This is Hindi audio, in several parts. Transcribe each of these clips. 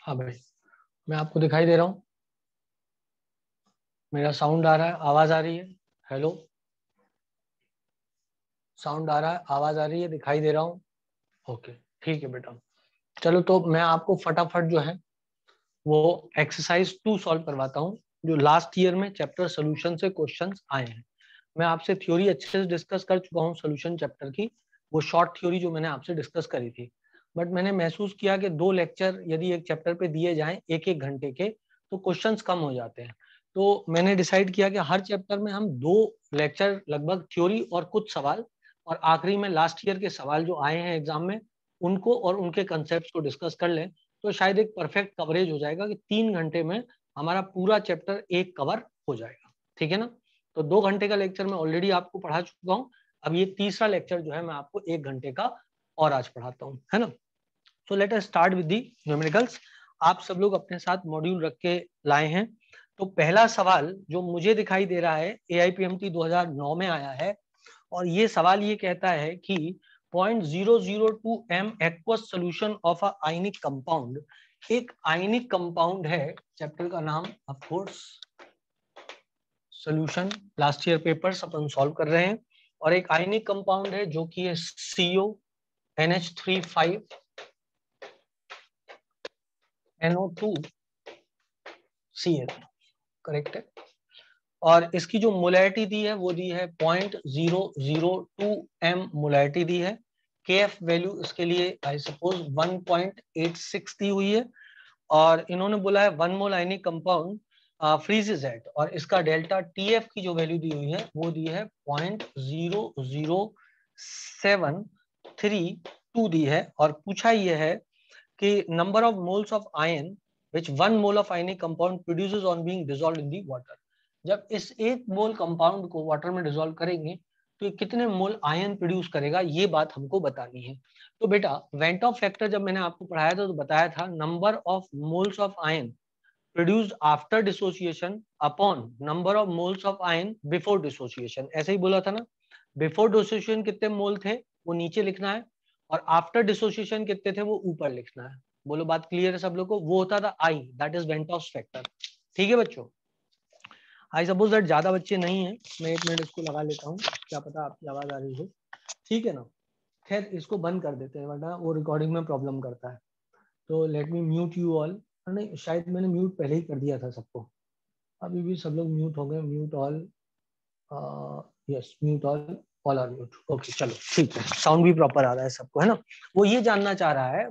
हाँ भाई, मैं आपको दिखाई दे रहा हूँ। मेरा साउंड आ रहा है, आवाज आ रही है? हेलो, साउंड आ रहा है, आवाज आ रही है, दिखाई दे रहा हूँ? ओके, ठीक है बेटा। चलो तो मैं आपको फटाफट जो है वो एक्सरसाइज 2 सॉल्व करवाता हूँ, जो लास्ट ईयर में चैप्टर सोल्यूशन से क्वेश्चंस आए हैं। मैं आपसे थ्योरी अच्छे से डिस्कस कर चुका हूँ सोल्यूशन चैप्टर की, वो शॉर्ट थ्योरी जो मैंने आपसे डिस्कस करी थी। बट मैंने महसूस किया कि 2 लेक्चर यदि एक चैप्टर पे दिए जाएं 1-1 घंटे के, तो क्वेश्चंस कम हो जाते हैं। तो मैंने डिसाइड किया कि हर चैप्टर में हम 2 लेक्चर लगभग थ्योरी और कुछ सवाल, और आखिरी में लास्ट ईयर के सवाल जो आए हैं एग्जाम में उनको और उनके कंसेप्ट को डिस्कस कर लें, तो शायद एक परफेक्ट कवरेज हो जाएगा कि 3 घंटे में हमारा पूरा चैप्टर एक कवर हो जाएगा। ठीक है ना? तो 2 घंटे का लेक्चर मैं ऑलरेडी आपको पढ़ा चुका हूँ। अब ये तीसरा लेक्चर जो है मैं आपको 1 घंटे का और आज पढ़ाता हूँ, है ना? So let us start with the numericals. आप सब लोग अपने साथ मॉड्यूल रख के लाए हैं। तो पहला सवाल जो मुझे दिखाई दे रहा है AIPMT 2009 में आया है, और ये सवाल ये कहता है कि 0.002 m aqueous solution of a ionic compound. एक आयनिक कंपाउंड है, चैप्टर का नाम of course solution, last year papers upon solve कर रहे हैं। और एक आयनिक कंपाउंड है जो कि है CO NH3 NO2 Cl, correct है। और इसकी जो मोलैरिटी दी है वो दी है 0.002 m मोलैरिटी दी है। KF वैल्यू इसके लिए आई सपोज 1.86 दी हुई है। और इन्होंने बोला है 1 मोल आयनिक कंपाउंड फ्रीजेस एट, और इसका डेल्टा TF की जो वैल्यू दी हुई है वो दी है 0.00732 दी है। और पूछा ये है कि number of moles of ion which 1 mole of ionic compound produces on being dissolved in the water। जब इस 1 मोल कंपाउंड को वाटर में डिसॉल्व करेंगे तो ये कितने मोल आयन प्रोड्यूस करेगा, ये बात हमको बतानी है। तो बेटा वेंट ऑफ फैक्टर जब मैंने आपको पढ़ाया था तो बताया था number of moles of ion produced after dissociation upon number of moles of ion before dissociation. ऐसे ही बोला था ना, बिफोर डिसोसिएशन कितने मोल थे वो नीचे लिखना है, और आफ्टर डिसोसिएशन कितने थे वो ऊपर लिखना है। बोलो बात क्लियर है सब लोग को? वो होता था आई, दैट इज वेंटॉस फैक्टर। ठीक है बच्चों, आई सपोज दैट ज्यादा बच्चे नहीं है, मैं 1 मिनट इसको लगा लेता हूँ, क्या पता आपकी आवाज आ रही हो। ठीक है ना? खैर इसको बंद कर देते हैं वरना वो रिकॉर्डिंग में प्रॉब्लम करता है। तो let me mute you all. नहीं, शायद मैंने म्यूट पहले ही कर दिया था सबको। अभी भी सब लोग म्यूट हो गए। Mute all, yes mute all are mute. Okay चलो ठीक है, साउंड भी प्रॉपर आ रहा है सबको, है ना? वो ये जानना चाह रहा है,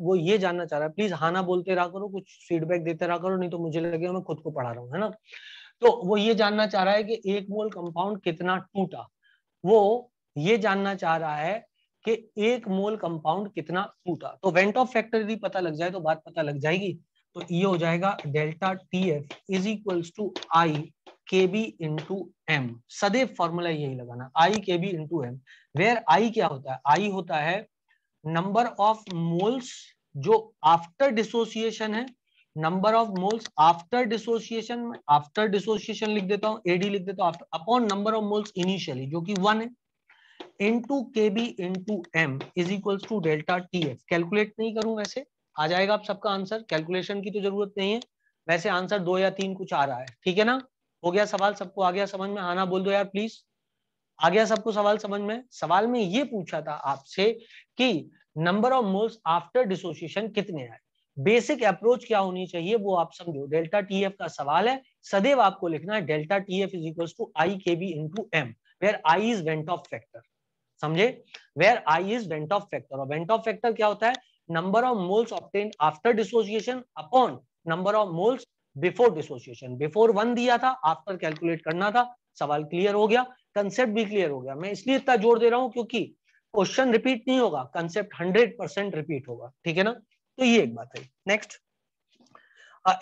प्लीज हाँ ना बोलते रहा करो, कुछ फीडबैक देते रहा करो, नहीं तो मुझे लगेगा मैं खुद को पढ़ा रहा हूँ, है ना? तो वो ये जानना चाह रहा है कि 1 मोल कंपाउंड कितना टूटा। वो ये जानना चाह रहा है कि 1 मोल कंपाउंड कितना टूटा। तो वेंट ऑफ फैक्टर यदि पता लग जाए तो बात पता लग जाएगी। तो ये हो जाएगा delta TF is equals to I KB into M. सदैव फॉर्मूला यही लगाना, I KB into M. Where I क्या होता है? आई होता है नंबर ऑफ मोल्स जो आफ्टर डिसोसिएशन है, number of moles after dissociation, after dissociation लिख देता हूं, AD लिख देता हूं, upon number of moles initially जो कि 1 है, into KB into M is equals to delta TF। Calculate नहीं करूं वैसे आ जाएगा आप सबका आंसर, कैलकुलेशन की तो जरूरत नहीं है। वैसे आंसर 2 या 3 कुछ आ रहा है, ठीक है ना? हो गया सवाल, सबको आ गया समझ में? हाँ ना बोल दो यार प्लीज। आ गया सबको सवाल समझ में? सवाल में ये पूछा था आपसे कि number of moles after dissociation कितने आए। बेसिक अप्रोच क्या होनी चाहिए वो आप समझो। डेल्टा TF का सवाल है, सदैव आपको लिखना है delta TF is equals to I KB into M, where i is van't Hoff factor. समझे? Where i is van't Hoff factor. और वेंट ऑफ फैक्टर क्या होता है? Number of moles obtained after dissociation upon number of moles before dissociation. Before 1 दिया था, आफ्टर कैलकुलेट करना था। सवाल क्लियर हो गया, कंसेप्ट भी क्लियर हो गया। मैं इसलिए इतना जोर दे रहा हूं क्योंकि क्वेश्चन रिपीट नहीं होगा, कंसेप्ट 100% रिपीट होगा। ठीक है ना? तो ये एक बात है। नेक्स्ट,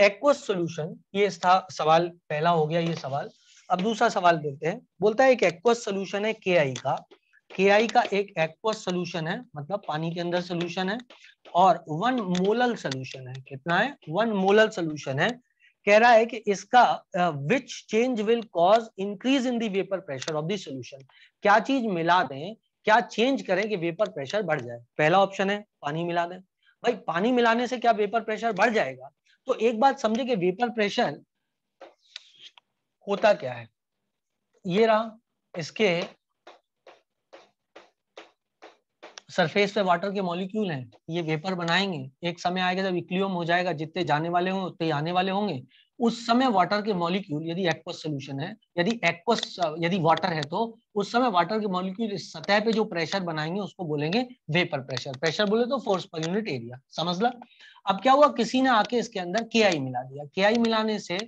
एक्वस सॉल्यूशन, ये था सवाल पहला हो गया ये सवाल। अब दूसरा सवाल देते हैं। बोलता है एक एक्वस सॉल्यूशन है KI का, KI का एक एक्वस सॉल्यूशन है, मतलब पानी के अंदर सॉल्यूशन है, और 1 मोलल सॉल्यूशन है। कितना है? 1 मोलल सॉल्यूशन है। कह रहा है कि इसका which change will cause increase in the vapour pressure of the solution. क्या चीज मिला दें, क्या चेंज करें कि वेपर प्रेशर बढ़ जाए? पहला ऑप्शन है पानी मिला दें। भाई पानी मिलाने से क्या वेपर प्रेशर बढ़ जाएगा? तो एक बात समझे कि वेपर प्रेशर होता क्या है। ये रहा, इसके सरफेस पे वाटर के मॉलिक्यूल हैं, ये वेपर बनाएंगे, एक समय आएगा जब इक्विलिब्रियम हो जाएगा, जितने जाने वाले होंगे उतने आने वाले होंगे, उस समय वाटर के मॉलिक्यूल, यदि एक्वस सोल्यूशन है, यदि वाटर है, तो उस समय वाटर के मॉलिक्यूल इस सतह पे जो प्रेशर बनाएंगे उसको बोलेंगे वेपर प्रेशर। प्रेशर बोले तो फोर्स पर यूनिट एरिया, समझ ला। अब क्या हुआ, किसी ने आके इसके अंदर KI मिला दिया, KI मिलाने से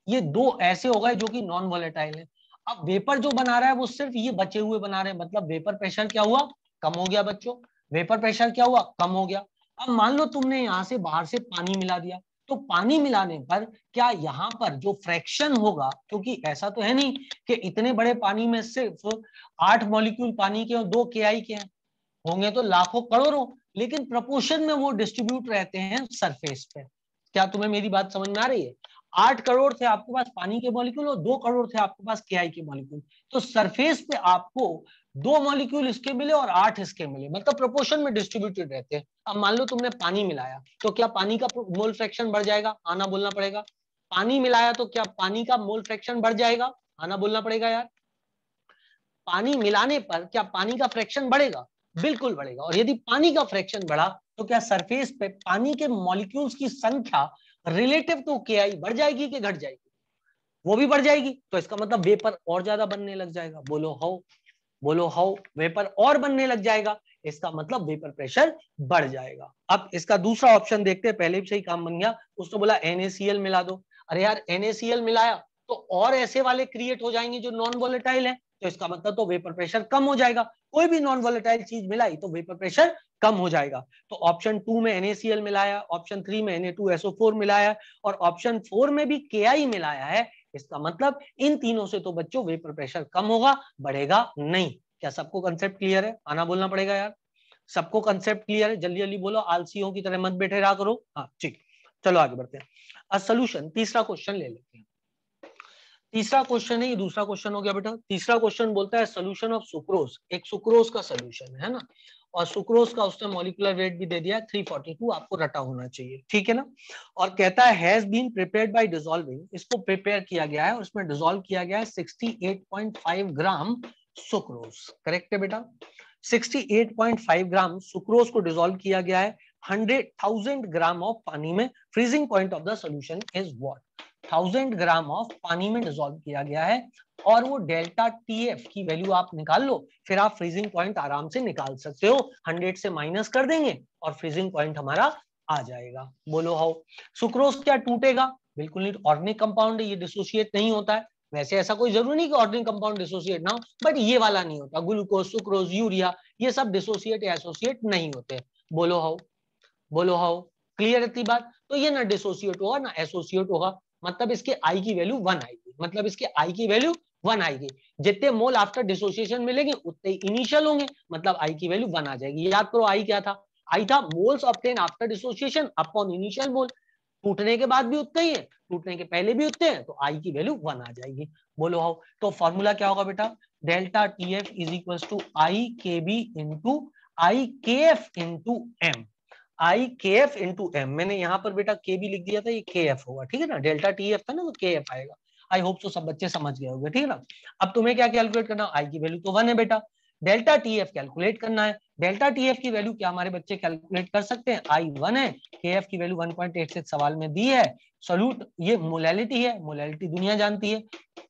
ये दो ऐसे हो गए जो कि नॉन वोलेटाइल है। अब वेपर जो बना रहा है वो सिर्फ ये बचे हुए बना रहे हैं, मतलब वेपर प्रेशर क्या हुआ, कम हो गया बच्चों। वेपर प्रेशर क्या हुआ, कम हो गया। अब मान लो तुमने यहां से बाहर से पानी मिला दिया, तो पानी मिलाने पर क्या यहाँ पर जो फ्रैक्शन होगा, क्योंकि ऐसा तो है नहीं कि इतने बड़े पानी में सिर्फ 8 मॉलिक्यूल पानी के और 2 KI के हैं, होंगे तो लाखों करोड़ों, लेकिन प्रपोर्शन में वो डिस्ट्रीब्यूट रहते हैं सरफेस पे। क्या तुम्हें मेरी बात समझ में आ रही है? 8 करोड़ थे आपके पास पानी के मॉलिक्यूल और 2 करोड़ थे आपके पास KI के मॉलिक्यूल, तो सरफेस पे आपको 2 मॉलिक्यूल इसके मिले और 8 इसके मिले, मतलब प्रोपोर्शन में डिस्ट्रीब्यूटेड रहते हैं। अब मान लो तुमने पानी मिलाया, तो क्या पानी का मोल फ्रैक्शन बढ़ जाएगा, आना बोलना पड़ेगा। पानी मिलाया तो क्या पानी का मोल फ्रैक्शन बढ़ जाएगा, आना बोलना पड़ेगा यार। पानी मिलाने पर क्या पानी का फ्रैक्शन बढ़ेगा, बिल्कुल बढ़ेगा। और यदि पानी का फ्रैक्शन बढ़ा तो क्या सरफेस पे पानी के मॉलिक्यूल्स की संख्या रिलेटिव टू KI बढ़ जाएगी कि घट जाएगी, वो भी बढ़ जाएगी। तो इसका मतलब वेपर और ज्यादा बनने लग जाएगा, बोलो हाउ, बोलो हाउ, वेपर और बनने लग जाएगा, इसका मतलब वेपर प्रेशर बढ़ जाएगा। अब इसका दूसरा ऑप्शन देखते हैं, पहले भी सही काम बन गया, उसने बोला NaCl मिला दो। अरे यार NaCl मिलाया तो और ऐसे वाले क्रिएट हो जाएंगे जो नॉन वोलेटाइल है, तो इसका मतलब तो वेपर प्रेशर कम हो जाएगा। कोई भी नॉन वोलेटाइल चीज मिलाई तो वेपर प्रेशर कम हो जाएगा। तो ऑप्शन 2 में NaCl मिलाया, ऑप्शन 3 में Na2SO4 मिलाया, और ऑप्शन 4 में भी KI मिलाया है, इसका मतलब इन तीनों से तो बच्चों वेपर प्रेशर कम होगा, बढ़ेगा नहीं। क्या सबको कंसेप्ट क्लियर है, आना बोलना पड़ेगा यार। सबको कंसेप्ट क्लियर है, जल्दी जल्दी बोलो, आलसियों की तरह मत बैठे रहा करो। हाँ ठीक, चलो आगे बढ़ते हैं। सोल्यूशन, तीसरा क्वेश्चन ले लेते हैं। तीसरा क्वेश्चन है, ये दूसरा क्वेश्चन हो गया बेटा। तीसरा क्वेश्चन बोलता है सोल्यूशन ऑफ सुक्रोज, एक सुक्रोज का सोल्यूशन है ना, और सुक्रोज का उसने मॉलिक्यूलर वेट भी दे दिया 342, आपको रटा होना चाहिए, ठीक है ना। और कहता है has been prepared by dissolving, इसको प्रिपेयर किया गया है और उसमें डिसॉल्व किया गया है 68.5 ग्राम सुक्रोज, करेक्ट है बेटा। 68.5 ग्राम सुक्रोज को डिसॉल्व किया गया है 100,000 ग्राम ऑफ पानी में। Freezing point of the solution is what, 1000 gram of पानी में डिसॉल्व किया गया है, और वो डेल्टा TF की वैल्यू आप निकाल लो, फिर आप फ्रीजिंग पॉइंट आराम से निकाल सकते हो। 100 से माइनस कर देंगे और फ्रीजिंग पॉइंट हमारा आ जाएगा, बोलो हाउ। सुक्रोज क्या टूटेगा, बिल्कुल नहीं, ऑर्गेनिक कंपाउंड है, ये डिसोसिएट नहीं होता है। वैसे ऐसा कोई जरूरी नहीं कि ऑर्गेनिक कंपाउंड डिसोसिएट ना हो, बट ये वाला नहीं होता, ग्लूकोज, सुक्रोज, यूरिया, ये सब डिसोसिएट या एसोसिएट नहीं होते, बोलो हाउ, बोलो हाउ। क्लियर इतनी बात, तो ये ना डिसोसिएट होगा ना एसोसिएट होगा, मतलब इसके आई की वैल्यू 1 आएगी, मतलब इसके आई की वैल्यू 1 आएगी। जितने मोल आफ्टर डिसोसिएशन मिलेंगे उतने इनिशियल होंगे, मतलब आई की वैल्यू 1 आ जाएगी। याद करो आई क्या था, आई था moles obtain after dissociation upon initial मोल, टूटने के बाद भी उतने ही है, टूटने के पहले भी उतने हैं, तो आई की वैल्यू 1 आ जाएगी, बोलो हाउ। तो फॉर्मूला क्या होगा बेटा, delta TF is equal to IKB into IKF into M, IKF into M, मैंने यहाँ पर बेटा KB लिख दिया था, ये KF होगा, ठीक है ना, डेल्टा TF था ना तो KF आएगा। आई होप सो सब बच्चे समझ गए होंगे, ठीक है ना। अब तुम्हें क्या कैलकुलेट करना, आई की वैल्यू तो 1 है बेटा, डेल्टा TF कैलकुलेट करना है। डेल्टा TF की वैल्यू क्या हमारे बच्चे कैलकुलेट कर सकते हैं, आई 1 है, KF की वैल्यू 1.86 सवाल में दी है। सोल्यूट, ये मोलैलिटी है, मोलैलिटी दुनिया जानती है,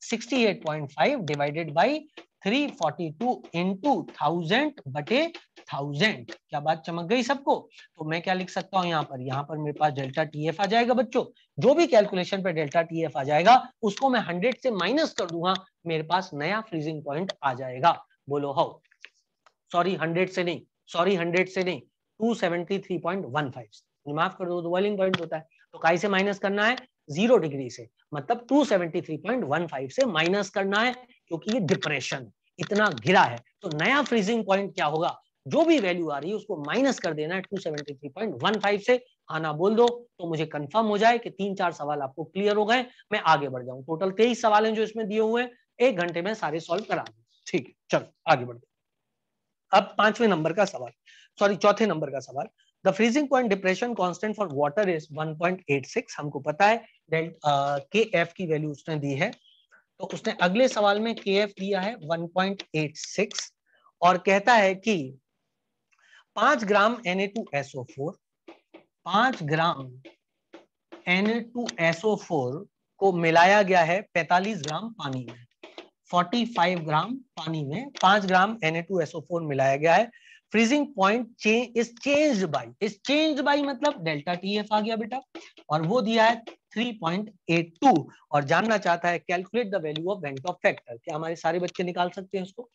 68.5 डिवाइडेड बाई 342 इंटू 1000 बटे 1000। क्या बात चमक गई सबको। तो मैं क्या लिख सकता हूं यहाँ पर मेरे पास डेल्टा TF आ जाएगा बच्चों, जो भी कैलकुलेशन पे डेल्टा TF आ जाएगा उसको मैं 100 से माइनस कर दूंगा, मेरे पास नया फ्रीजिंग पॉइंट आ जाएगा, बोलो हाउ। सॉरी 100 से नहीं, सॉरी 100 से नहीं, 273.15, माफ कर दो, तो बॉइलिंग पॉइंट होता है, तो काई से माइनस करना है, 0 डिग्री से, मतलब 273.15 से माइनस करना है, क्योंकि ये डिप्रेशन इतना घिरा है। तो नया फ्रीजिंग पॉइंट क्या होगा, जो भी वैल्यू आ रही है उसको माइनस कर देना है 273.15 से, आना बोल दो, तो मुझे कंफर्म हो जाए कि 3-4 सवाल आपको क्लियर हो गए, मैं आगे बढ़ जाऊं। टोटल 23 सवाल हैं जो इसमें दिए हुए हैं, 1 घंटे में सारे सॉल्व करा दूं, ठीक है, चलो आगे बढ़ते। अब 5वें नंबर का सवाल, सॉरी चौथे नंबर का सवाल, the freezing point depression constant for water is 1.86, हमको पता है। के एफ की वैल्यू उसने दी है, तो उसने अगले सवाल में के एफ दिया है 1.86 और कहता है कि 5 ग्राम Na2SO4, 5 ग्राम Na2SO4 को मिलाया गया है 45 ग्राम पानी में। 45 ग्राम पानी में 5 ग्राम Na2SO4 मिलाया गया है। Freezing point is changed by मतलब डेल्टा TF आ गया बेटा, और वो दिया है 3.82 और जानना चाहता है calculate the value of went Hoff factor. क्या हमारे सारे बच्चे निकाल सकते हैं उसको?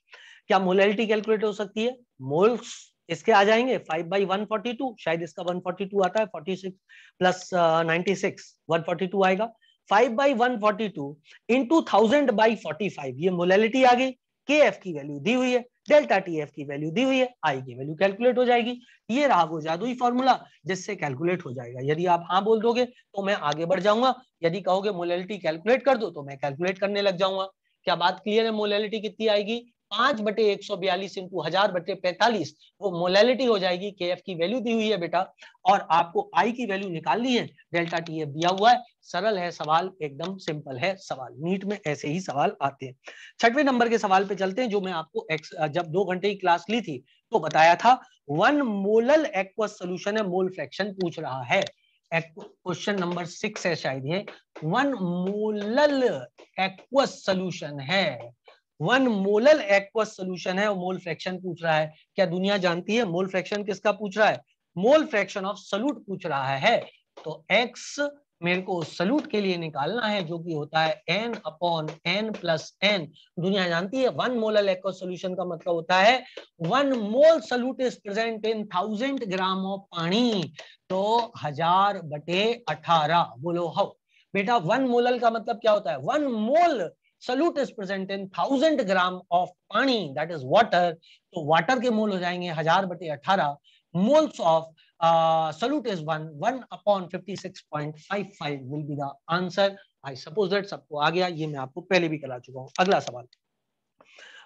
क्या मोलैलिटी कैलकुलेट हो सकती है? मोल्स इसके आ जाएंगे 5/142, शायद इसका 142 आता है, 46 प्लस 96 142 आएगा। 5/142 इंटू 1000/45, ये मोलैलिटी आ गई। के एफ की वैल्यू दी हुई है, डेल्टा TF की वैल्यू दी हुई है, आई की वैल्यू कैलकुलेट हो जाएगी। ये रहा वो जादुई फॉर्मूला जिससे कैलकुलेट हो जाएगा। यदि आप हाँ बोल दोगे तो मैं आगे बढ़ जाऊंगा, यदि कहोगे मोलैलिटी कैलकुलेट कर दो तो मैं कैलकुलेट करने लग जाऊंगा। क्या बात क्लियर है? मोलैलिटी कितनी आएगी? 5/142 इंटू 1000/45, वो मोलैलिटी हो जाएगी। केएफ की वैल्यू दी हुई है बेटा, और आपको आई की वैल्यू निकालनी है, डेल्टा TF दिया हुआ है। सरल है सवाल, एकदम सिंपल है सवाल। नीट में ऐसे ही सवाल आते हैं। 6वें नंबर के सवाल पे चलते हैं, जो मैं आपको जब 2 घंटे की क्लास ली थी तो बताया था। 1 मोलल एक्वस सोल्यूशन है, मोल फ्रैक्शन पूछ रहा है। क्वेश्चन नंबर 6 है शायद ये। 1 मोलल एक्वस सोल्यूशन है, 1 मोलल एक्वस सोल्यूशन है और मोल फ्रैक्शन पूछ रहा है। क्या दुनिया जानती है मोल फ्रैक्शन किसका पूछ रहा है? मोल फ्रैक्शन ऑफ सॉल्यूट पूछ रहा है। तो x मेरे को सॉल्यूट के लिए निकालना है, जो कि होता है n/n+n। दुनिया जानती है 1 मोलल एक्वस सोल्यूशन का मतलब होता है 1 मोल solute is present in 1000 gram of पानी, तो 1000/18। बोलो हाउ बेटा, 1 मोलल का मतलब क्या होता है? 1 मोल solute is present in 1000 gram of पानी, दैट इज वाटर। तो वाटर के मोल हो जाएंगे 1000/18। Moles of solute is 1/56.55 will be the answer. I suppose that सबको आ गया, ये मैं आपको पहले भी करा चुका हूं। अगला सवाल,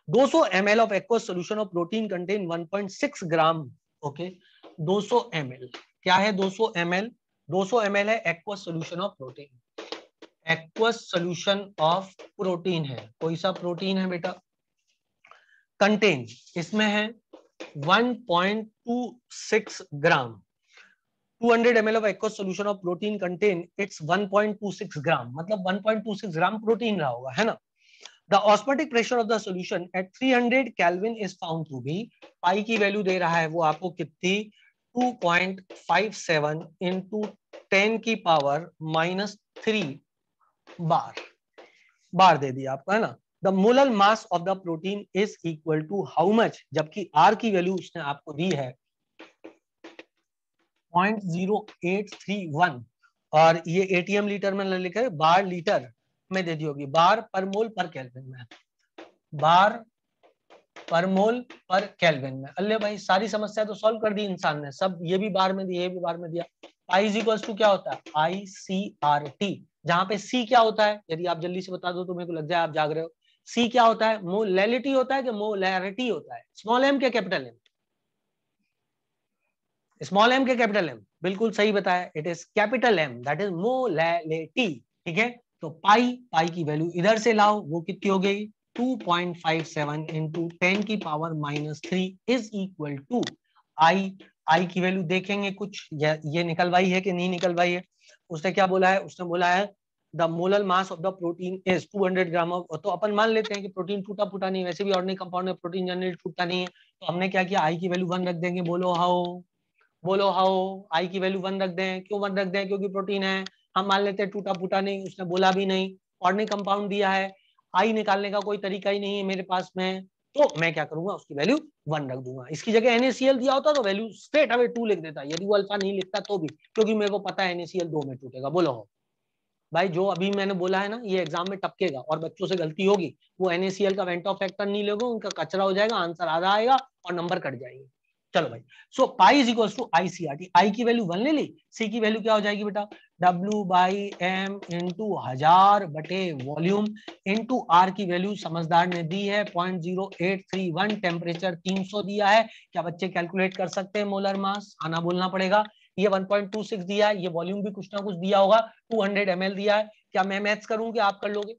200 ml of aqueous solution of protein contain 1.6 gram. Okay, 200 ml क्या है? 200 ml, 200 ml है aqueous solution of protein। aqueous solution of protein है, कोई सा प्रोटीन है बेटा? कंटेन इसमें है 1.26 ग्राम। 200 ml of aqueous solution of protein contain its 1.26 ग्राम, मतलब 1.26 ग्राम प्रोटीन रहा होगा, है ना? The osmotic pressure of the solution at 300 Kelvin is found to be, पाई की वैल्यू दे रहा है वो आपको कितनी? 2.57 into 10⁻³ बार दे दिया आपको, है ना? The molar mass of the protein is equal to how much? जबकि R की वैल्यू उसने आपको दी है 0.0831 और ये एटीएम लीटर में लिखा है, बार लीटर में दे दी होगी। बार पर मोल पर केल्विन में, बार पर मोल पर केल्विन में। अल्ले भाई, सारी समस्या तो सॉल्व कर दी इंसान ने, सब ये भी बार में दिया, ये भी बार में दिया। पाई इज इक्वल्स टू क्या होता है? ICRT, जहां पे C क्या होता है? यदि आप जल्दी से बता दो तो मेरे को लग जाए आप जाग रहे हो। C क्या होता है? मोलैलिटी होता है कि मोलैरिटी होता है? स्मॉल m क्या कैपिटल m? स्मॉल m के कैपिटल M? बिल्कुल सही बताया, it is capital M, that is molality. ठीक है, तो पाई की वैल्यू इधर से लाओ, वो कितनी हो गई? 2.57 इंटू 10⁻³ इज इक्वल टू आई की वैल्यू देखेंगे कुछ ये निकलवाई है कि नहीं निकलवाई है। उसने क्या बोला है? उसने बोला है the molar mass of the protein is 200 gram of, तो अपन मान लेते हैं कि प्रोटीन टूटा फूटा नहीं, वैसे भी ऑर्गेनिक कंपाउंड में प्रोटीन जनरली टूटता नहीं है, तो हमने क्या किया? आई की वैल्यू 1 रख देंगे। बोलो हाउ, बोलो हाउ, आई की वैल्यू 1 रख दें। क्यों 1 रख दें? क्योंकि प्रोटीन है, हम मान लेते हैं टूटा फूटा नहीं, उसने बोला भी नहीं, ऑर्गेनिक कंपाउंड दिया है, आई निकालने का कोई तरीका ही नहीं है मेरे पास में, तो मैं क्या करूंगा? उसकी वैल्यू 1 रख दूंगा। इसकी जगह NaCl दिया होता तो वैल्यू स्ट्रेट अवे 2 लिख देता, यदि वो अल्फा नहीं लिखता तो भी, क्योंकि मेरे को पता है NaCl 2 में टूटेगा। बोलो हो भाई, जो अभी मैंने बोला है ना, ये एग्जाम में टपकेगा और बच्चों से गलती होगी, वो NaCl का वेंट ऑफ फैक्टर नहीं लेगा, उनका कचरा हो जाएगा, आंसर आधा आएगा और नंबर कट जाएंगे। चलो भाई, so pi is equal to ICRT। I की वैल्यू 1 ले ली, सी की वैल्यू क्या हो जाएगी बेटा? W/m इंटू 1000 बटे वॉल्यूम इंटू R की वैल्यू समझदार ने दी है 0.0831, टेम्परेचर 300 दिया है। क्या बच्चे कैलकुलेट कर सकते हैं? मोलर मास आना बोलना पड़ेगा। ये 1.26 दिया है, ये वॉल्यूम भी कुछ ना कुछ दिया होगा, 200 ml दिया है। क्या मैं मैथ्स करूं कि आप कर लोगे?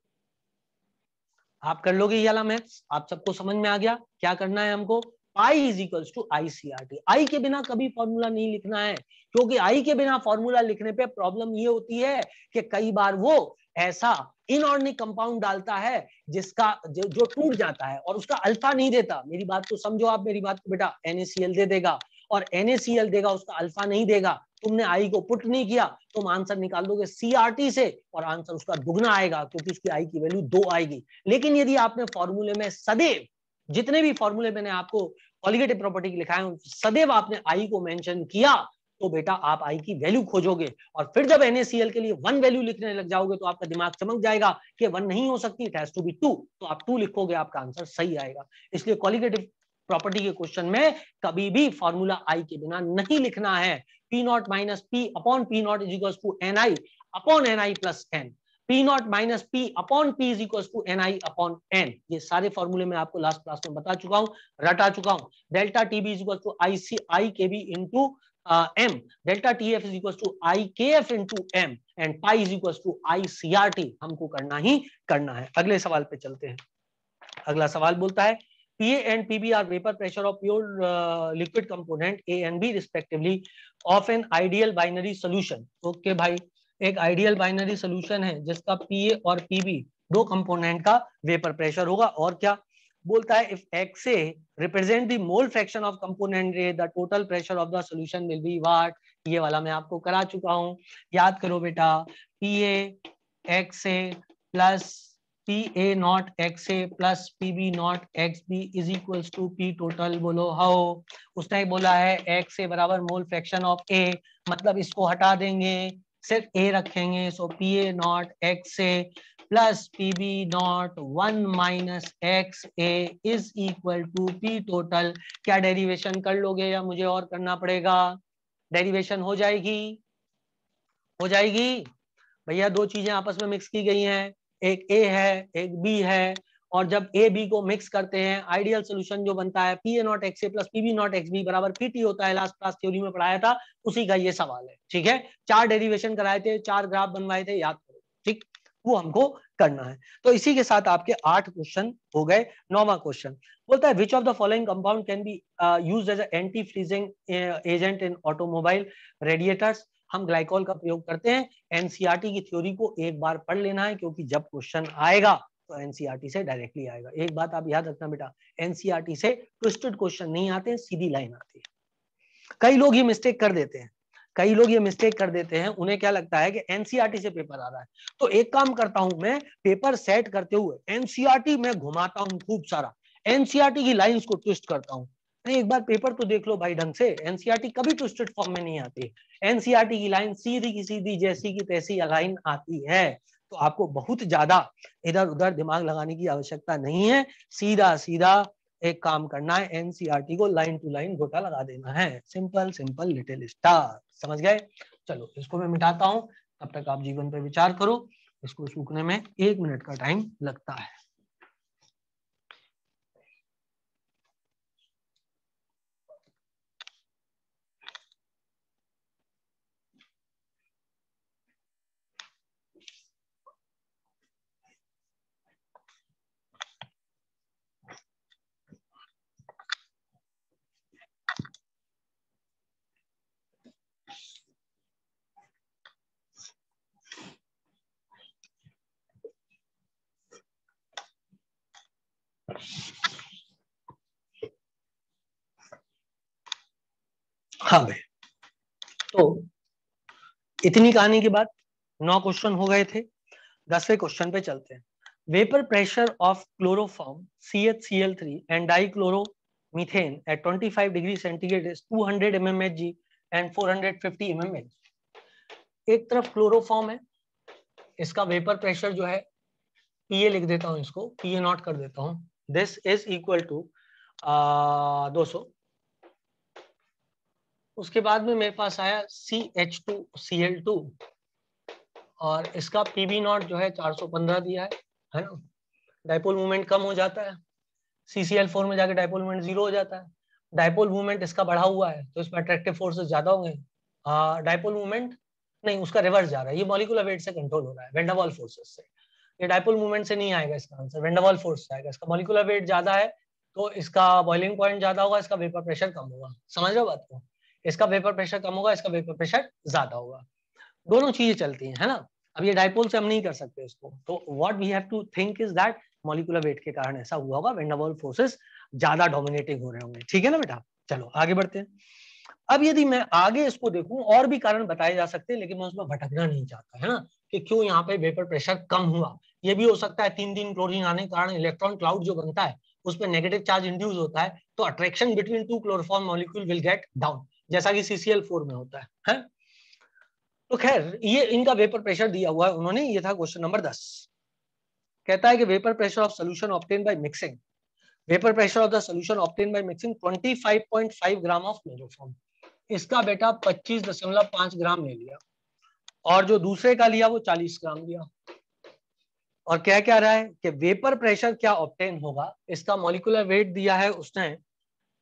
आप कर लोगे ये वाला मैथ्स? आप सबको समझ में आ गया क्या करना है हमको? I is equals to ICRT। आई के बिना कभी फॉर्मूला नहीं लिखना है, क्योंकि आई के बिना फॉर्मूला लिखने पे प्रॉब्लम ये होती है कि कई बार वो ऐसा इनऑर्गेनिक कंपाउंड डालता है जिसका जो टूट जाता है और उसका अल्फा नहीं देता। मेरी बात को समझो आप, मेरी बात को बेटा, NaCl दे देगा और NaCl देगा, उसका अल्फा नहीं देगा। तुमने आई को पुट नहीं किया, तुम आंसर निकाल दोगे CRT से और आंसर उसका दुगना आएगा, क्योंकि उसकी आई की वैल्यू 2 आएगी। लेकिन यदि आपने फॉर्मूले में सदैव, जितने भी फॉर्मूले मैंने आपको कॉलिगेटिव प्रॉपर्टी के लिखा है, सदैव आपने आई को मेंशन किया, तो बेटा आप आई की वैल्यू खोजोगे और फिर जब NaCl के लिए 1 वैल्यू लिखने लग जाओगे तो आपका दिमाग चमक जाएगा कि 1 नहीं हो सकती, इट हैज टू बी 2, तो आप 2 लिखोगे, आपका आंसर सही आएगा। इसलिए कॉलिगेटिव प्रॉपर्टी के क्वेश्चन में कभी भी फॉर्मूला आई के बिना नहीं लिखना है। P not minus P upon P not is equal to NI upon NI plus N, P not minus P upon P is equal to NI upon N। ये सारे फॉर्मूले में आपको लास्ट क्लास में बता चुका हूं, रटा चुका हूं। Delta TB is equal to i k b into M, delta TF is equal to IKF into M and pi is equal to ICRT। हमको करना ही करना है। अगले सवाल पे चलते हैं। अगला सवाल बोलता है PA and PB are vapor pressure of pure liquid component A and B respectively of an ideal binary solution। Okay भाई, एक आइडियल बाइनरी सोल्यूशन है जिसका PA और PB दो कंपोनेंट का वेपर प्रेशर होगा। और क्या बोलता है? If XA represent the mole fraction of component A, the total pressure of the solution will be what? ये वाला मैं आपको करा चुका हूं, याद करो बेटा। PA XA plus PA not XA plus PB not XB is equals to P total. बोलो हाउ। उसने बोला है XA बराबर मोल फ्रैक्शन ऑफ A, मतलब इसको हटा देंगे, सिर्फ A रखेंगे। So PA not XA plus PB not 1 minus XA is equal to P total. क्या डेरिवेशन कर लोगे या मुझे और करना पड़ेगा? डेरिवेशन हो जाएगी, हो जाएगी भैया। दो चीजें आपस में मिक्स की गई हैं, एक A है एक B है, और जब A B को मिक्स करते हैं आइडियल सोल्यूशन जो बनता है PA not XA plus PB not XB बराबर PT होता है। लास्ट क्लास थ्योरी में पढ़ाया था, उसी का ये सवाल है। ठीक है, 4 डेरिवेशन कराए थे, 4 ग्राफ बनवाए थे, याद करो। ठीक, वो हमको करना है। तो इसी के साथ आपके 8 क्वेश्चन हो गए। 9वां क्वेश्चन बोलता है which of the following compound can be used as anti freezing agent in automobile radiators. हम ग्लाइकोल का प्रयोग करते हैं। एनसीईआरटी की थ्योरी को एक बार पढ़ लेना है, क्योंकि जब क्वेश्चन आएगा तो एनसीईआरटी से डायरेक्टली आएगा। एक बात आप याद रखना बेटा, एनसीईआरटी से ट्विस्टेड क्वेश्चन नहीं आते, सीधी लाइन आती है। कई लोग ये मिस्टेक कर देते हैं, कई लोग ये मिस्टेक कर देते हैं, उन्हें क्या लगता है कि एनसीईआरटी से पेपर आ रहा है। तो एक काम करता हूं मैं, पेपर सेट करते हुए एनसीईआरटी में घुमाता हूं खूब सारा, एनसीईआरटी की लाइंस को ट्विस्ट करता हूं। एक बार पेपर तो देख लो भाई ढंग से, एनसीईआरटी कभी ट्विस्टेड फॉर्म में नहीं आती। एनसीईआरटी की लाइन सीधी की सीधी, जैसी की तैसी लाइन आती है। तो आपको बहुत ज्यादा इधर उधर दिमाग लगाने की आवश्यकता नहीं है, सीधा सीधा एक काम करना है, एनसीईआरटी को लाइन टू लाइन गोटा लगा देना है। सिंपल सिंपल लिटिल स्टार, समझ गए? चलो इसको मैं मिटाता हूं, तब तक आप जीवन पर विचार करो। इसको सूखने में 1 मिनट का टाइम लगता है। हाँ भाई, तो इतनी कहानी के बाद 9 क्वेश्चन हो गए थे। 10वें क्वेश्चन पे चलते हैं। Vapour pressure of chloroform CHCl3 and dichloromethane at 25 degree centigrade is 200 mmHg and 450 mmHg। एक तरफ क्लोरोफॉर्म है, इसका वेपर प्रेशर जो है PA लिख देता हूं, इसको PA नॉट कर देता हूं। This is equal to 200। उसके बाद में मेरे पास आया CH2Cl2 और इसका पीबी नॉट जो है 415 दिया है ना। डाइपोल मूवमेंट कम हो जाता है, CCl4 में जाके डाइपोल मूवमेंट 0 हो जाता है। डाइपोल मूवमेंट इसका बढ़ा हुआ है तो इसमें अट्रैक्टिव फोर्सेस ज्यादा होंगे। डाइपोल मूवमेंट नहीं, उसका रिवर्स जा रहा है, ये मॉलिक्यूलर वेट से कंट्रोल हो रहा है, वेन डर वाल्स फोर्सेस से। ये डाइपोल मूवमेंट से नहीं आएगा इसका answer, van der Waals force से आएगा। इसका मॉलिक्यूलर वेट ज्यादा है तो इसका बॉइलिंग पॉइंट ज्यादा होगा, इसका वेपर प्रेशर कम होगा। समझ रहे हो बात को? इसका वेपर प्रेशर कम होगा, इसका वेपर प्रेशर ज्यादा होगा। दोनों चीजें चलती हैं, है ना। अब ये डाइपोल से हम नहीं कर सकते इसको, तो what we have to think is that molecular weight के कारण ऐसा हुआ होगा, वेन डर वाल्स फोर्सेस ज्यादा डोमिनेटिंग हो रहे होंगे। ठीक है ना बेटा, चलो आगे बढ़ते हैं। अब यदि मैं आगे इसको देखूं, और भी कारण बताए जा सकते हैं, लेकिन मैं उसमें भटकना नहीं चाहता, है ना, कि क्यों यहाँ पे वेपर प्रेशर कम हुआ। ये भी हो सकता है 3 क्लोरीन आने के कारण इलेक्ट्रॉन क्लाउड जो बनता है उस पर नेगेटिव चार्ज इंड्यूस होता है, तो attraction between 2 chloroform molecule will get down, जैसा कि CCl4 में होता है? तो खैर ये इनका वेपर प्रेशर दिया हुआ है उन्होंने, ये था क्वेश्चन नंबर 10। कहता है कि vapour pressure of solution obtain by mixing, vapour pressure of the solution obtain by mixing 25.5 gram of chloroform. इसका बेटा 25.5 ग्राम ले लिया, और जो दूसरे का लिया वो 40 ग्राम लिया। और क्या रहा है कि वेपर प्रेशर क्या ऑब्टेन होगा, इसका मॉलिक्यूलर वेट दिया है उसने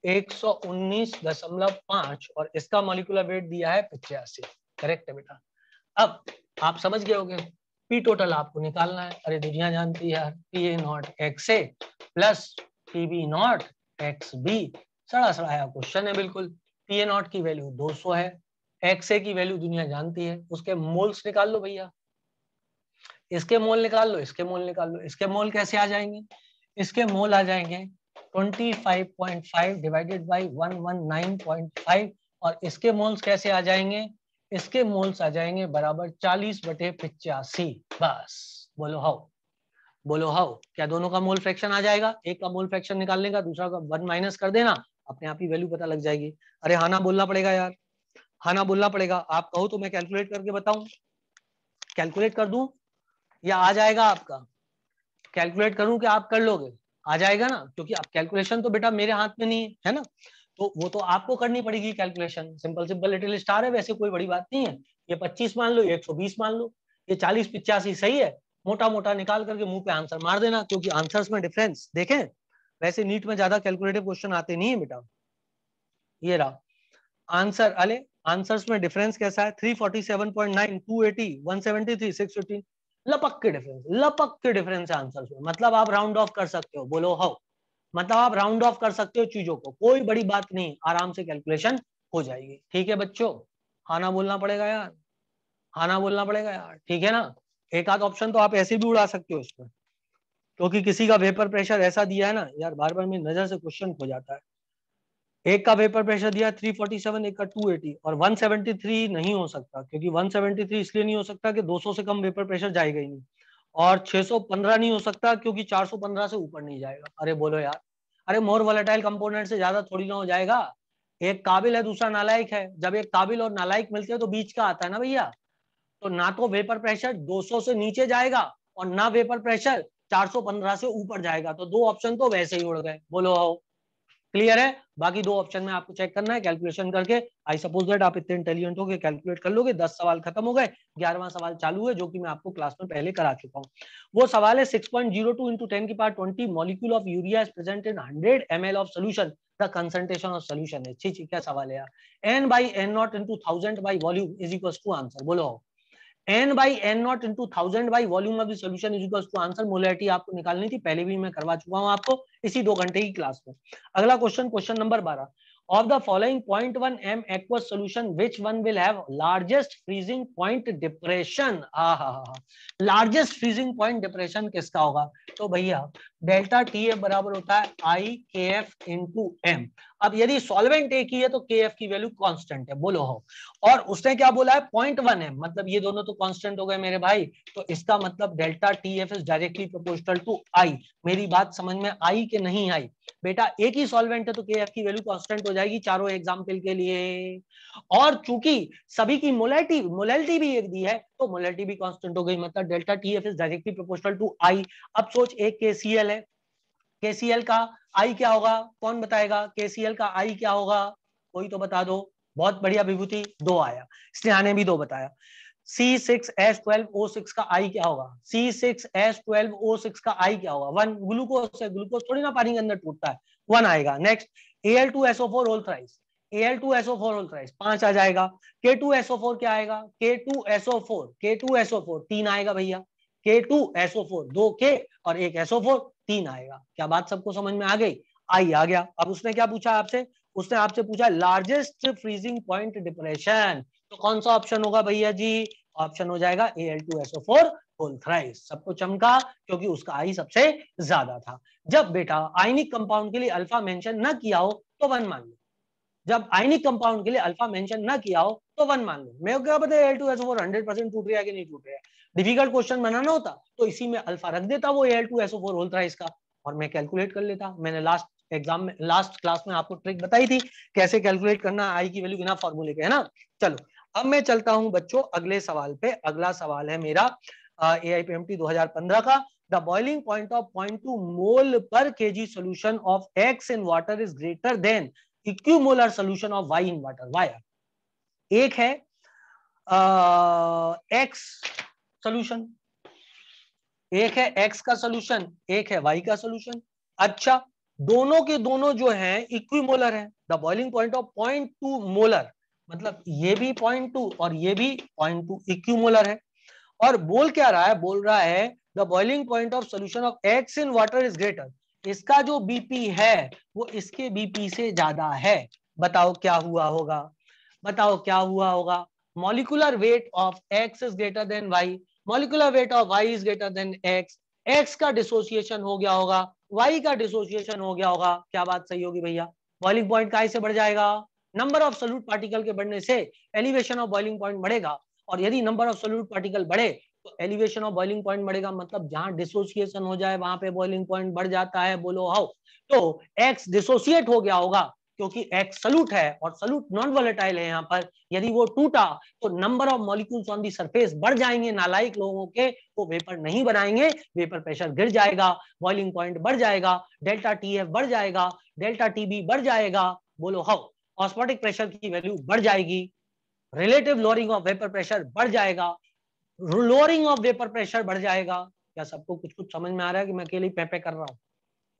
119.5 और इसका मॉलिक्यूलर वेट दिया है 85। करेक्ट है बेटा। अब आप समझ गए होंगे, पी टोटल आपको निकालना है। अरे दुनिया जानती है, P A not X A plus P B not X B. सड़ा सड़ाया क्वेश्चन है बिल्कुल। पी ए नॉट की वैल्यू 200 है, एक्स ए की वैल्यू दुनिया जानती है, उसके मोल्स निकाल लो भैया। इसके मोल निकाल लो, इसके मोल निकाल लो। इसके मोल कैसे आ जाएंगे? इसके मोल आ जाएंगे 25.5 डिवाइडेड बाई 119.5, और इसके मोल्स कैसे आ जाएंगे? इसके मोल्स आ जाएंगे बराबर 40/85। बस बोलो हाउ, बोलो हाउ। क्या दोनों का मोल फ्रैक्शन आ जाएगा? एक का मोल फ्रैक्शन निकालने का, दूसरा का 1 माइनस कर देना, अपने आप ही वैल्यू पता लग जाएगी। अरे हाँ ना बोलना पड़ेगा यार, हाँ ना बोलना पड़ेगा। आप कहो तो मैं कैलकुलेट करके बताऊं, कैलकुलेट कर दूं या आ जाएगा आपका? कैलकुलेट करूं कि आप कर लोगे? आ जाएगा ना, क्योंकि आप कैलकुलेशन तो बेटा मेरे हाथ में नहीं है ना, तो वो तो आपको करनी पड़ेगी calculation. Simple simple little star है, वैसे कोई बड़ी बात नहीं है। ये 25 मान लो, ये 120 मान लो, ये 40-85 सही है। मोटा मोटा निकाल करके मुंह पे आंसर मार देना, क्योंकि आंसर्स में डिफरेंस देखें, वैसे नीट में ज्यादा कैलकुलेटिव क्वेश्चन आते नहीं है बेटा। ये रहा आंसर। अले आंसर्स में डिफरेंस कैसा है? 347.9, 280, 173, 615। लपक के डिफरेंस, लपक के डिफरेंस है आंसर्स में। मतलब आप राउंड ऑफ कर सकते हो, बोलो हाउ। मतलब आप राउंड ऑफ कर सकते हो चीजों को, कोई बड़ी बात नहीं, आराम से कैलकुलेशन हो जाएगी। ठीक है बच्चों, खाना बोलना पड़ेगा यार, खाना बोलना पड़ेगा यार, ठीक है ना। एक आध ऑप्शन तो आप ऐसे भी उड़ा सकते हो इसमें, क्योंकि किसी का वेपर प्रेशर ऐसा दिया है ना यार, बार बार मेरी नजर से क्वेश्चन खो जाता है। एक का वेपर प्रेशर दिया 347, एक का 280, और 173 नहीं हो सकता, क्योंकि 173 इसलिए नहीं हो सकता कि 200 से कम वेपर प्रेशर जाएगा ही नहीं, और 615 नहीं हो सकता क्योंकि 415 से ऊपर नहीं जाएगा। अरे बोलो यार, अरे मोर वोलेटाइल कंपोनेंट से ज्यादा थोड़ी ना हो जाएगा। एक काबिल है, दूसरा नालायक है, जब एक काबिल और नालायक मिलते हैं तो बीच का आता है ना भैया। तो ना तो वेपर प्रेशर 200 से नीचे जाएगा और ना वेपर प्रेशर 415 से ऊपर जाएगा, तो दो ऑप्शन तो वैसे ही उड़ गए। बोलो आओ, क्लियर है? बाकी दो ऑप्शन में आपको चेक करना है कैलकुलेशन करके। आई सपोज दैट आप इतने इंटेलिजेंट हो कि कैलकुलेट कर लोगे। 10 सवाल खत्म हो गए, 11वां सवाल चालू है, जो कि मैं आपको क्लास में पहले करा चुका हूँ। वो सवाल है 6.02 into 10 की power 20 molecule of urea is present in 100 ml of solution, the concentration of solution है। छी क्या सवाल है यार। n by n naught into 1000 by volume is equals to answer. बोलो n by n naught into 1000 by volume of the solution is equals to answer. Molarity आपको निकालनी थी, पहले भी मैं करवा चुका हूं आपको इसी 2 घंटे की क्लास में। अगला question, question number 12। Of the following 0.1 m aqueous solution, which one will have largest freezing point depression? Largest freezing point depression किसका होगा? तो भैया डेल्टा टी एफ बराबर होता है आई के एफ इंटू एम। अब यदि सॉल्वेंट एक ही है तो के एफ की वैल्यू कांस्टेंट है, बोलो हो। और उसने क्या बोला है? 0.1 है, मतलब ये दोनों तो कांस्टेंट हो गए मेरे भाई, तो इसका मतलब delta t f is directly proportional to i. मेरी बात समझ में आई कि नहीं आई? बेटा एक ही सॉल्वेंट है तो के एफ की वैल्यू कांस्टेंट हो जाएगी चारों एग्जाम्पल के लिए, और चूंकि सभी की मोलैलिटी भी एक दी है तो मोलैलिटी भी कांस्टेंट हो गई, मतलब delta t f is directly proportional to i. अब सोच, एक केसीएल है, केसीएल का आई क्या होगा? कौन बताएगा केसीएल का आई क्या होगा? कोई तो बता दो। बहुत बढ़िया विभूति, 2 आया, स्नेहा ने भी 2 बताया। C6H12O6 का आई क्या होगा? C6H12O6 का आई क्या होगा? 1 ग्लूकोज है, ग्लूकोज थोड़ी ना पानी के अंदर टूटता है, 1 आएगा। Next Al2SO4 whole thrice, Al2SO4 whole thrice 5 आ जाएगा। K2SO4 क्या आएगा? K2SO4 3 आएगा भैया। K2SO4 2 K और 1 SO4 3 आएगा। क्या बात सबको समझ में आ गई? आई आ गया। अब उसने क्या पूछा आपसे? उसने आपसे पूछा लार्जेस्ट फ्रीजिंग पॉइंट डिप्रेशन, तो कौन सा ऑप्शन होगा भैया जी? ऑप्शन हो जाएगा Al2SO4 होल थ्राइस। सबको चमका क्योंकि उसका आई सबसे ज्यादा था। जब बेटा आयनिक कंपाउंड के लिए अल्फा मेंशन न किया हो तो 1 मान लो। जब आयनिक कंपाउंड के लिए अल्फा मेंशन न किया हो तो 1 मान लो। मेरे को क्या पता है Al2SO4 100% टूट रहा है कि नहीं टूट रहा है। डिफिकल्ट क्वेश्चन बनाना होता तो इसी में अल्फा रख देता वो Al2SO4 होल थ्राइस का, और मैं कैलकुलेट कर लेता। मैंने लास्ट एग्जाम में, लास्ट क्लास में आपको ट्रिक बताई थी कैसे कैलकुलेट करना आई की वैल्यू बिना फॉर्मूले के, है ना। चलो अब मैं चलता हूं बच्चों अगले सवाल पे। अगला सवाल है मेरा AIPMT 2015 का। द बॉइलिंग पॉइंट ऑफ 0.2 मोल पर KG solution of X in water is greater than equimolar solution of Y in water. Via एक है X सोल्यूशन, एक है X का सोल्यूशन, एक है Y का सोल्यूशन। अच्छा दोनों के दोनों जो हैं इक्विमोलर हैं। The boiling point of 0.2 molar, मतलब ये भी 0.2 और ये भी 0.2 इक्विमोलर है। और बोल क्या रहा है? बोल रहा है the boiling point of solution of X in water is greater. इसका जो बीपी है वो इसके बीपी से ज्यादा है। बताओ क्या हुआ होगा? बताओ क्या हुआ होगा? Molecular weight of X is greater than Y, molecular weight of Y is greater than X। X का डिसोसिएशन हो गया होगा, Y का डिसोसिएशन हो गया होगा। क्या बात सही होगी भैया? बॉइलिंग पॉइंट काय से बढ़ जाएगा? नंबर ऑफ सोल्यूट पार्टिकल के बढ़ने से एलिवेशन ऑफ बॉइलिंग पॉइंट बढ़ेगा, और यदि नंबर ऑफ सोल्यूट पार्टिकल बढ़े तो एलिवेशन ऑफ बॉइलिंग पॉइंट बढ़ेगा। मतलब जहां डिसोसिएशन हो जाए वहां पे बॉइलिंग पॉइंट बढ़ जाता है। बोलो हाउ? तो X डिसोसिएट हो गया होगा क्योंकि X सल्यूट है और सल्यूट नॉन वोलेटाइल है। यहाँ पर यदि वो टूटा तो number of molecules on the surface बढ़ जाएंगे। नालायक लोगों के वो वेपर नहीं बनाएंगे, वेपर प्रेशर गिर जाएगा, बॉइलिंग पॉइंट बढ़ जाएगा, डेल्टा TF बढ़ जाएगा, डेल्टा TB बढ़ जाएगा। बोलो हाउ? ऑस्मोटिक प्रेशर की वैल्यू बढ़ जाएगी, relative lowering of vapour pressure बढ़ जाएगा, लोअरिंग ऑफ वेपर प्रेशर बढ़ जाएगा। क्या सबको कुछ कुछ समझ में आ रहा है कि मैं अकेले पे कर रहा हूँ?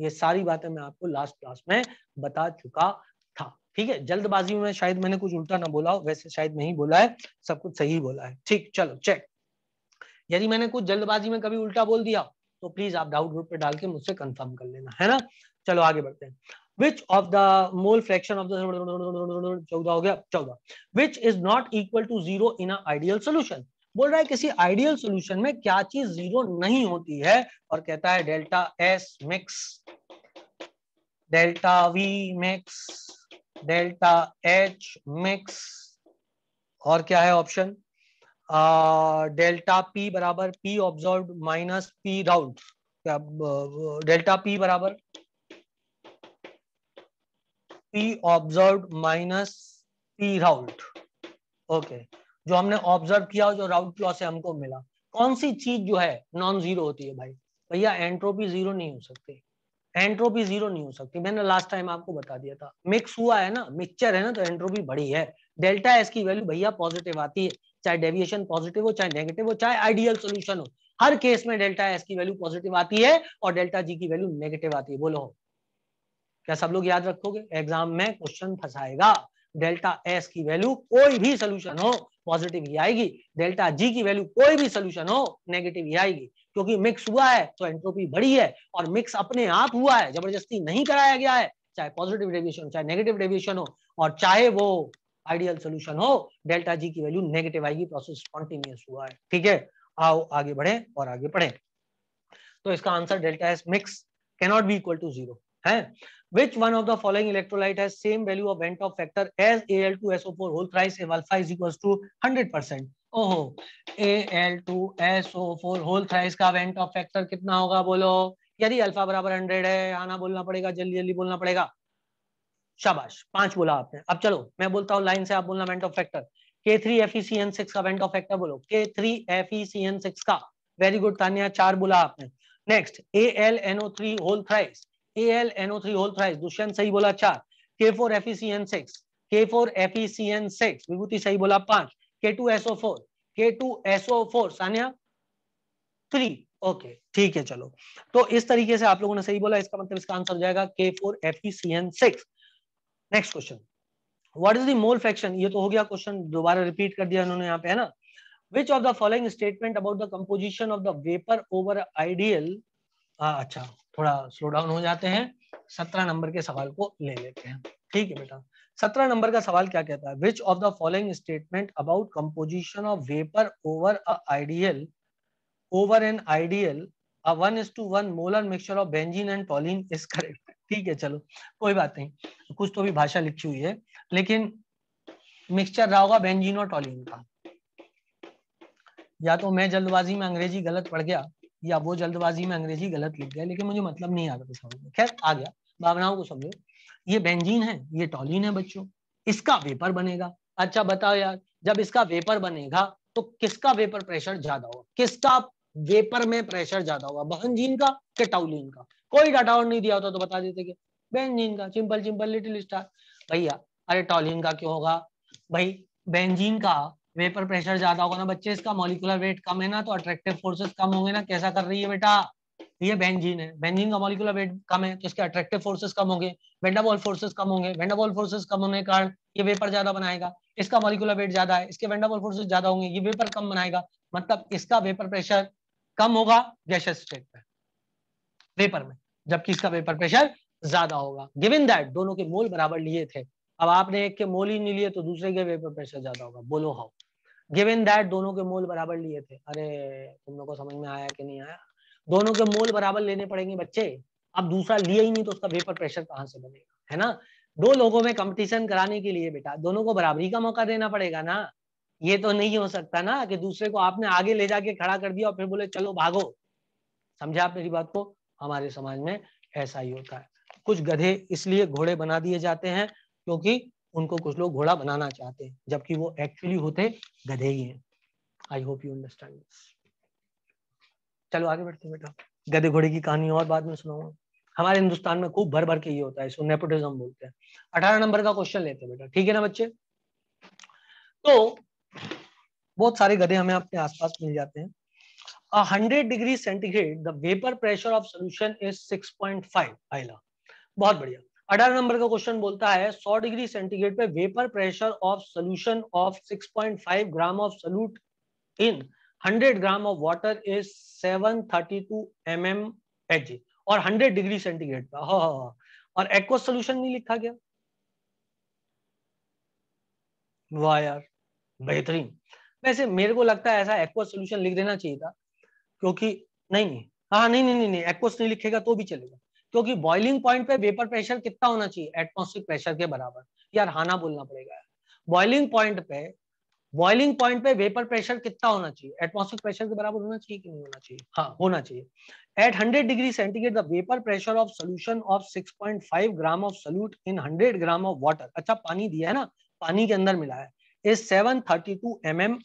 ये सारी बातें मैं आपको लास्ट क्लास में बता चुका था। ठीक है, जल्दबाजी में शायद मैंने कुछ उल्टा ना बोला हो, वैसे शायद नहीं बोला है, सब कुछ सही बोला है। ठीक, चलो चेक। यदि मैंने कुछ जल्दबाजी में कभी उल्टा बोल दिया तो प्लीज आप डाउट ग्रुप पे डाल के मुझसे कंफर्म कर लेना, है ना। चलो आगे बढ़ते हैं। Which of the mole fraction of the 14 हो गया 14, which is not equal to 0 in a ideal solution। बोल रहा है किसी आइडियल सॉल्यूशन में क्या चीज जीरो नहीं होती है, और कहता है delta S mix, delta V mix, delta H mix, और क्या है ऑप्शन? डेल्टा P बराबर P observed minus P round. क्या डेल्टा P बराबर P observed minus P round. Okay, जो हमने ऑब्जर्व किया और जो राउट लॉ से हमको मिला, कौन सी चीज जो है नॉन जीरो होती है भाई? भैया एंट्रोपी जीरो नहीं हो सकती, एंट्रोपी जीरो नहीं हो सकती। मैंने लास्ट टाइम आपको बता दिया था, मिक्स हुआ है ना, मिक्सचर है ना, तो एंट्रोपी बढ़ी है। डेल्टा एस की वैल्यू भैया पॉजिटिव आती है, चाहे डेविएशन पॉजिटिव हो, चाहे नेगेटिव हो, चाहे आइडियल सोल्यूशन हो, हर केस में डेल्टा एस की वैल्यू पॉजिटिव आती है और डेल्टा जी की वैल्यू नेगेटिव आती है। बोलो क्या सब लोग याद रखोगे? एग्जाम में क्वेश्चन फंसाएगा। डेल्टा एस की वैल्यू कोई भी सोल्यूशन हो पॉजिटिव ही आएगी, डेल्टा जी की वैल्यू कोई भी सोल्यूशन हो नेगेटिव ही आएगी, क्योंकि मिक्स हुआ है तो एंट्रोपी बढ़ी है, और मिक्स अपने आप हुआ है, जबरदस्ती नहीं कराया गया है। चाहे पॉजिटिव डेविएशन चाहे नेगेटिव डेविएशन हो, और चाहे वो आइडियल सोल्यूशन हो, डेल्टा जी की वैल्यू नेगेटिव आएगी, प्रोसेस स्पॉन्टेनियस हुआ है। ठीक है, आओ आगे बढ़े और आगे पढ़े। तो इसका answer delta S mix cannot be equal to zero है। Which one of the following electrolyte has same value of Vent-Hoff factor as Al2SO4 whole thrice if alpha is equals to 100%? ओहो, Al2SO4 whole thrice का Vent-Hoff factor कितना होगा? बोलो। यदि अल्फा बराबर 100 है, आना बोलना पड़ेगा, जल्दी जल्दी बोलना पड़ेगा। शाबाश, 5 बोला आपने। अब चलो मैं बोलता हूँ लाइन से, आप बोलना Vent-Hoff factor। K3FeCN6 का Vent-Hoff factor बोलो, K3FeCN6 का। वेरी गुड तानिया, 4 बोला आपने। Next AlNO3 whole thrice, AlNO3 whole thrice, Dushyant सही बोला 4। K4FeCN6, K4FeCN6, विभूति सही बोला 5। K2SO4, K2SO4 Sania 3। ओके ठीक है चलो, तो इस तरीके से आप लोगों ने सही बोला, इसका मतलब इसका आंसर हो जाएगा K4FeCN6। Next question, what is the mole fraction, ये तो हो गया क्वेश्चन, दोबारा रिपीट कर दिया उन्होंने यहाँ पे, है ना। विच of the following statement about the composition of the vapour over ideal, अच्छा थोड़ा स्लो डाउन हो जाते हैं, 17 नंबर के सवाल को ले लेते हैं। ठीक है बेटा, 17 नंबर का सवाल क्या कहता है, which of the following statement about composition of vapour over a ideal over an ideal a 1:1 molar mixture of benzene and toluene is correct। ठीक है चलो कोई बात नहीं, कुछ तो भी भाषा लिखी हुई है, लेकिन मिक्सचर रहा होगा बेंजीन और टॉलिन का। या तो मैं जल्दबाजी में अंग्रेजी गलत पढ़ गया, या वो जल्दबाजी में अंग्रेजी गलत लिख गया, लेकिन मुझे मतलब नहीं आ रहा था समझ में। खैर आ गया, भावनाओं को समझो। ये बेंजीन है, ये टॉलिन है बच्चों, इसका वेपर बनेगा। अच्छा बताओ यार, जब इसका वेपर बनेगा तो किसका वेपर प्रेशर ज्यादा होगा, किसका वेपर में प्रेशर ज्यादा होगा, बेंजीन का कि टॉलिन का? कोई डाटा और नहीं दिया होता तो बता देते कि बेंजीन का, सिंपल सिंपल लिटिल स्टार। भैया अरे टॉलिन का क्यों होगा भाई, बेंजीन का वेपर प्रेशर ज्यादा होगा ना बच्चे, इसका मॉलिक्यूलर वेट कम है ना, तो अट्रैक्टिव फोर्सेस कम होंगे ना। कैसा कर रही है बेटा, ये बेंजीन है, बेंजीन का मॉलिक्यूलर वेट कम है तो इसके अट्रैक्टिव फोर्सेस कम होंगे, वैन डर वाल्स फोर्सेस कम होंगे, वैन डर वाल्स फोर्सेस कम होने के कारण ये वेपर ज्यादा बनाएगा। इसका मॉलिक्यूलर वेट ज्यादा है, इसके वैन डर वाल्स फोर्सेस ज्यादा होंगे, ये वेपर कम बनाएगा, मतलब इसका वेपर प्रेशर कम होगा गैसियस स्टेट में, वेपर में, जबकि इसका वेपर प्रेशर ज्यादा होगा। गिवन दैट दोनों के मोल बराबर लिए थे, अब आपने एक के मोल ही नहीं लिए तो दूसरे के वेपर प्रेशर ज्यादा होगा, बोलो हाउ। गिवन दैट दोनों के मोल बराबर लिए थे, अरे तुम लोग को समझ में आया कि नहीं आया, दोनों के मोल बराबर लेने पड़ेंगे बच्चे। अब दूसरा लिए ही नहीं तो उसका वेपर प्रेशर कहां से बनेगा, है ना। दो लोगों में कंपटीशन कराने के लिए बेटा दोनों को बराबरी का मौका देना पड़ेगा ना। ये तो नहीं हो सकता ना कि दूसरे को आपने आगे ले जाके खड़ा कर दिया और फिर बोले चलो भागो। समझे आप मेरी बात को, हमारे समाज में ऐसा ही होता है। कुछ गधे इसलिए घोड़े बना दिए जाते हैं क्योंकि उनको कुछ लोग घोड़ा बनाना चाहते हैं, जबकि वो एक्चुअली होते गधे ही हैं। I hope you understand. चलो आगे बढ़ते हैं बेटा, गधे घोड़े की कहानी और बाद में सुनाऊंगा। हमारे हिंदुस्तान में खूब भर भर के ये होता है, इसको नेपोटिज्म बोलते हैं। 18 नंबर का क्वेश्चन लेते हैं बेटा, ठीक है ना बच्चे। तो बहुत सारे गधे हमें अपने आसपास मिल जाते हैं। 100 degree centigrade the vapour pressure of solution is 6.5 आइला। बहुत बढ़िया। 18 नंबर का क्वेश्चन बोलता है 100 डिग्री सेंटीग्रेड पे vapour pressure of solution of 6.5 gram of solute in 100 gram of water is 732 mmHg, और 100 डिग्री सेंटीग्रेड का। हाँ, और एक्वस सोल्यूशन नहीं लिखा गया। वाह यार बेहतरीन। वैसे मेरे को लगता है ऐसा एक्वस सोल्यूशन लिख देना चाहिए था, क्योंकि नहीं नहीं, हाँ नहीं नहीं नहीं, नहीं एक्वस नहीं लिखेगा तो भी चलेगा, क्योंकि बॉइलिंग पॉइंट पे वेपर प्रेशर कितना होना चाहिए, एटमॉस्फेरिक प्रेशर के बराबर। यार हाना बोलना पड़ेगा यार। बॉइलिंग पॉइंट पे, बॉइलिंग पॉइंट पे वेपर प्रेशर कितना होना चाहिए, एटमॉस्फेरिक प्रेशर के बराबर होना चाहिए कि नहीं होना चाहिए, हाँ होना चाहिए। At 100 degree centigrade the vapour pressure of solution of 6.5 gram of solute in 100 gram of water, अच्छा पानी दिया है ना, पानी के अंदर मिला है, is 732 mm।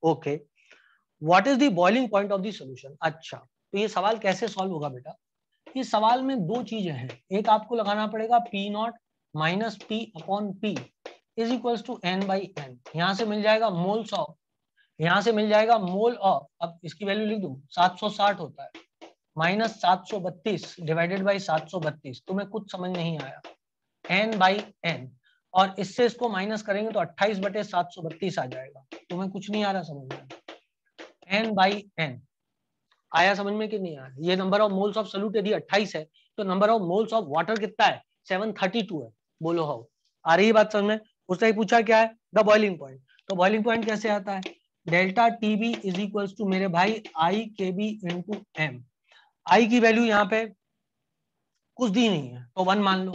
Okay, what is the boiling point of the solution. अच्छा तो ये सवाल कैसे सॉल्व होगा बेटा, इस सवाल में दो चीजें हैं, एक आपको लगाना पड़ेगा P not minus P upon P is equals to N by N. यहां से मिल जाएगा मोल्स ऑफ, यहां से मिल जाएगा मोल ऑफ, अब इसकी वैल्यू लिख दूं 760 होता है, माइनस 732 डिवाइडेड बाई 732, तुम्हें कुछ समझ नहीं आया, एन बाई एन, और इससे इसको माइनस करेंगे तो 28/732 आ जाएगा, तुम्हें कुछ नहीं आ रहा समझ में, एन बाई एन। आया समझ में कि नहीं आया। ये number of moles of solute यदि 28 है तो number of moles of water कितना है, 732 है, बोलो हाउ। आ रही है बात समझ में। उसने पूछा क्या है द बॉइलिंग पॉइंट, तो बॉइलिंग पॉइंट कैसे आता है, delta TB is equals to मेरे भाई आई के बी इंटू एम। आई की वैल्यू यहाँ पे कुछ दी नहीं है तो 1 मान लो,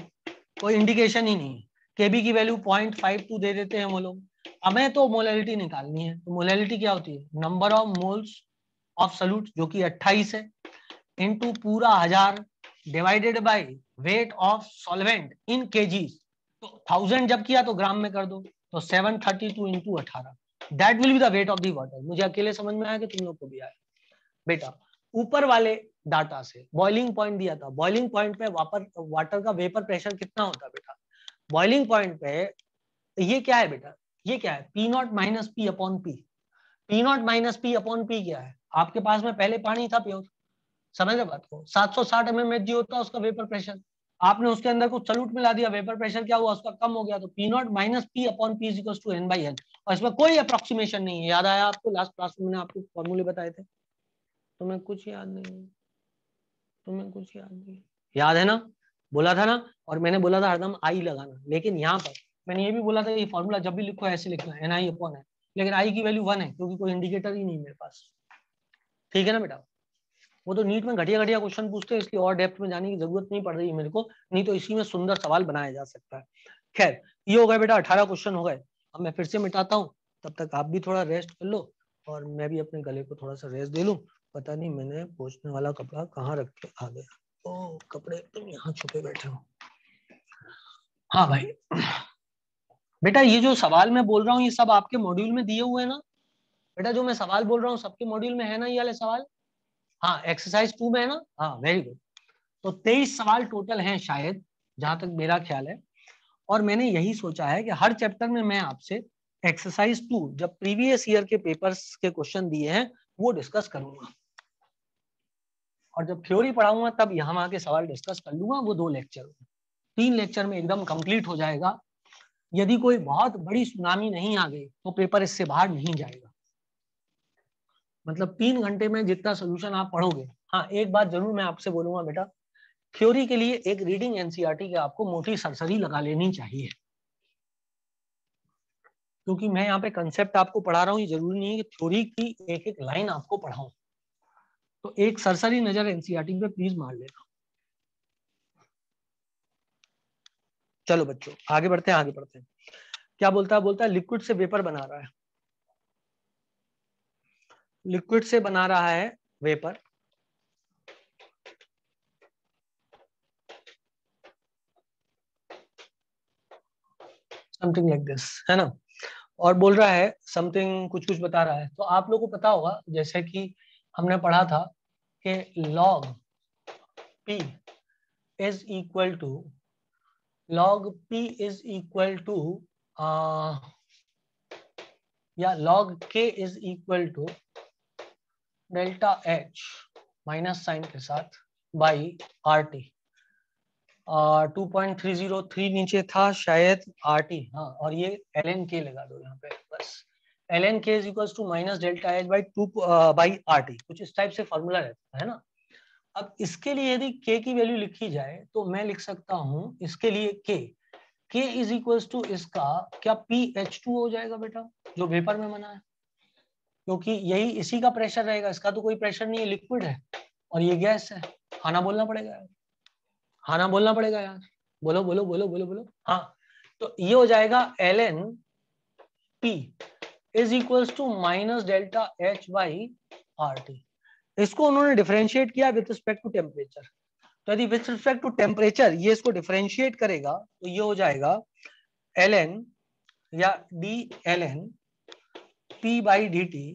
कोई इंडिकेशन ही नहीं है। केबी की वैल्यू 0.52 दे देते हैं वो लोग। हमें तो मोलैलिटी निकालनी है, तो मोलैलिटी क्या होती है, number of moles of solute जो कि 28 है, इनटू पूरा 1000 divided by weight of solvent in KGs, तो 1000 जब किया तो ग्राम में कर दो, तो 732 into 18 that will be the weight of the water. मुझे अकेले समझ में आया कि तुम लोग को भी आया बेटा। ऊपर वाले डाटा से बॉइलिंग पॉइंट दिया था, बॉइलिंग पॉइंट पे वाटर का वेपर प्रेशर कितना होता है बेटा, बॉइलिंग पॉइंट पे ये क्या है बेटा, ये क्या है P not minus P upon P, P not minus P upon P क्या है, आपके पास में पहले पानी था प्योर, समझ रहे बात को, 760 mmHg होता है उसका वेपर प्रेशर, आपने उसके अंदर कुछ सॉल्यूट मिला दिया, वेपर प्रेशर क्या हुआ उसका कम हो गया, तो P not minus P upon P is equal to N by N, और इसमें कोई अप्रोक्सीमेशन नहीं है। याद आया आपको, लास्ट क्लास में मैंने आपको फॉर्मूले बताए थे, तुम्हें कुछ याद नहीं, तुम्हें कुछ याद नहीं, याद है ना, बोला था ना, और मैंने बोला था हरदम आई लगाना, लेकिन यहाँ पर मैंने ये भी बोला था ये फॉर्मूला जब भी लिखो ऐसे लिखना है, एन आई अपॉन है, लेकिन आई की वैल्यू 1 है क्योंकि कोई इंडिकेटर ही नहीं मेरे पास, ठीक है ना बेटा। वो तो नीट में घटिया घटिया क्वेश्चन पूछते हैं, इसलिए और डेप्थ में जाने की जरूरत नहीं पड़ रही है मेरे को, नहीं तो इसी में सुंदर सवाल बनाया जा सकता है। खैर ये हो गए बेटा, 18 क्वेश्चन हो गए। अब मैं फिर से मिटाता हूँ, तब तक आप भी थोड़ा रेस्ट कर लो और मैं भी अपने गले को थोड़ा सा रेस्ट दे लूं। पता नहीं मैंने पोंछने वाला कपड़ा कहाँ रख के आ गया, ओ कपड़े तुम यहाँ छुपे बैठे हो। हाँ भाई बेटा, ये जो सवाल मैं बोल रहा हूँ ये सब आपके मॉड्यूल में दिए हुए हैं ना बेटा, जो मैं सवाल बोल रहा हूँ सबके मॉड्यूल में है ना ये वाले सवाल? हाँ एक्सरसाइज 2 में है ना, हाँ वेरी गुड। तो 23 सवाल टोटल हैं शायद, जहां तक मेरा ख्याल है, और मैंने यही सोचा है कि हर चैप्टर में मैं आपसे एक्सरसाइज 2 जब प्रीवियस ईयर के पेपर्स के क्वेश्चन दिए हैं वो डिस्कस करूंगा, और जब थ्योरी पढ़ाऊंगा तब यहाँ वहां के सवाल डिस्कस कर लूंगा। वो 2 लेक्चर, 3 लेक्चर में एकदम कंप्लीट हो जाएगा। यदि कोई बहुत बड़ी सुनामी नहीं आ गई तो पेपर इससे बाहर नहीं जाएगा, मतलब 3 घंटे में जितना सोल्यूशन आप पढ़ोगे। हाँ एक बात जरूर मैं आपसे बोलूंगा बेटा, थ्योरी के लिए एक रीडिंग एनसीईआरटी की आपको मोटी सरसरी लगा लेनी चाहिए, क्योंकि मैं यहाँ पे कंसेप्ट आपको पढ़ा रहा हूँ, ये जरूरी नहीं है कि थ्योरी की एक एक लाइन आपको पढ़ाऊं, तो एक सरसरी नजर एनसीईआरटी पे प्लीज मार लेना। चलो बच्चों आगे बढ़ते हैं, आगे बढ़ते हैं। क्या बोलता है लिक्विड से वेपर बना रहा है, लिक्विड से बना रहा है वेपर, समथिंग लाइक दिस, है ना, और बोल रहा है समथिंग, कुछ कुछ बता रहा है। तो आप लोगों को पता होगा जैसे कि हमने पढ़ा था कि log P is equal to, log p is equal to या log k is equal to delta h minus sign के साथ बाई आर टी। 2.303 नीचे था शायद आर टी, हाँ, और ये एल एन के लगा दो यहाँ पे बस, L N K is equal to minus delta H by 2 by R T, कुछ इस टाइप से फॉर्मूला रहता है ना। अब इसके लिए यदि k की वैल्यू लिखी जाए तो मैं लिख सकता हूं इसके लिए k इज इक्वल टू इसका क्या PH2 हो जाएगा बेटा, जो वेपर में बना है, क्योंकि यही इसी का प्रेशर रहेगा, इसका तो कोई प्रेशर नहीं है, लिक्विड है, और ये गैस है। खाना बोलना पड़ेगा यार, खाना बोलना पड़ेगा यार, बोलो बोलो बोलो बोलो बोलो, हाँ। तो ये हो जाएगा ln P is equal to minus delta H by R T. इसको उन्होंने डिफरेंशिएट किया विद रिस्पेक्ट टू टेम्परेचर, तो यदि विद रिस्पेक्ट टू टेम्परेचर ये इसको डिफरेंशिएट करेगा तो ये हो जाएगा ln या D ln P by D T,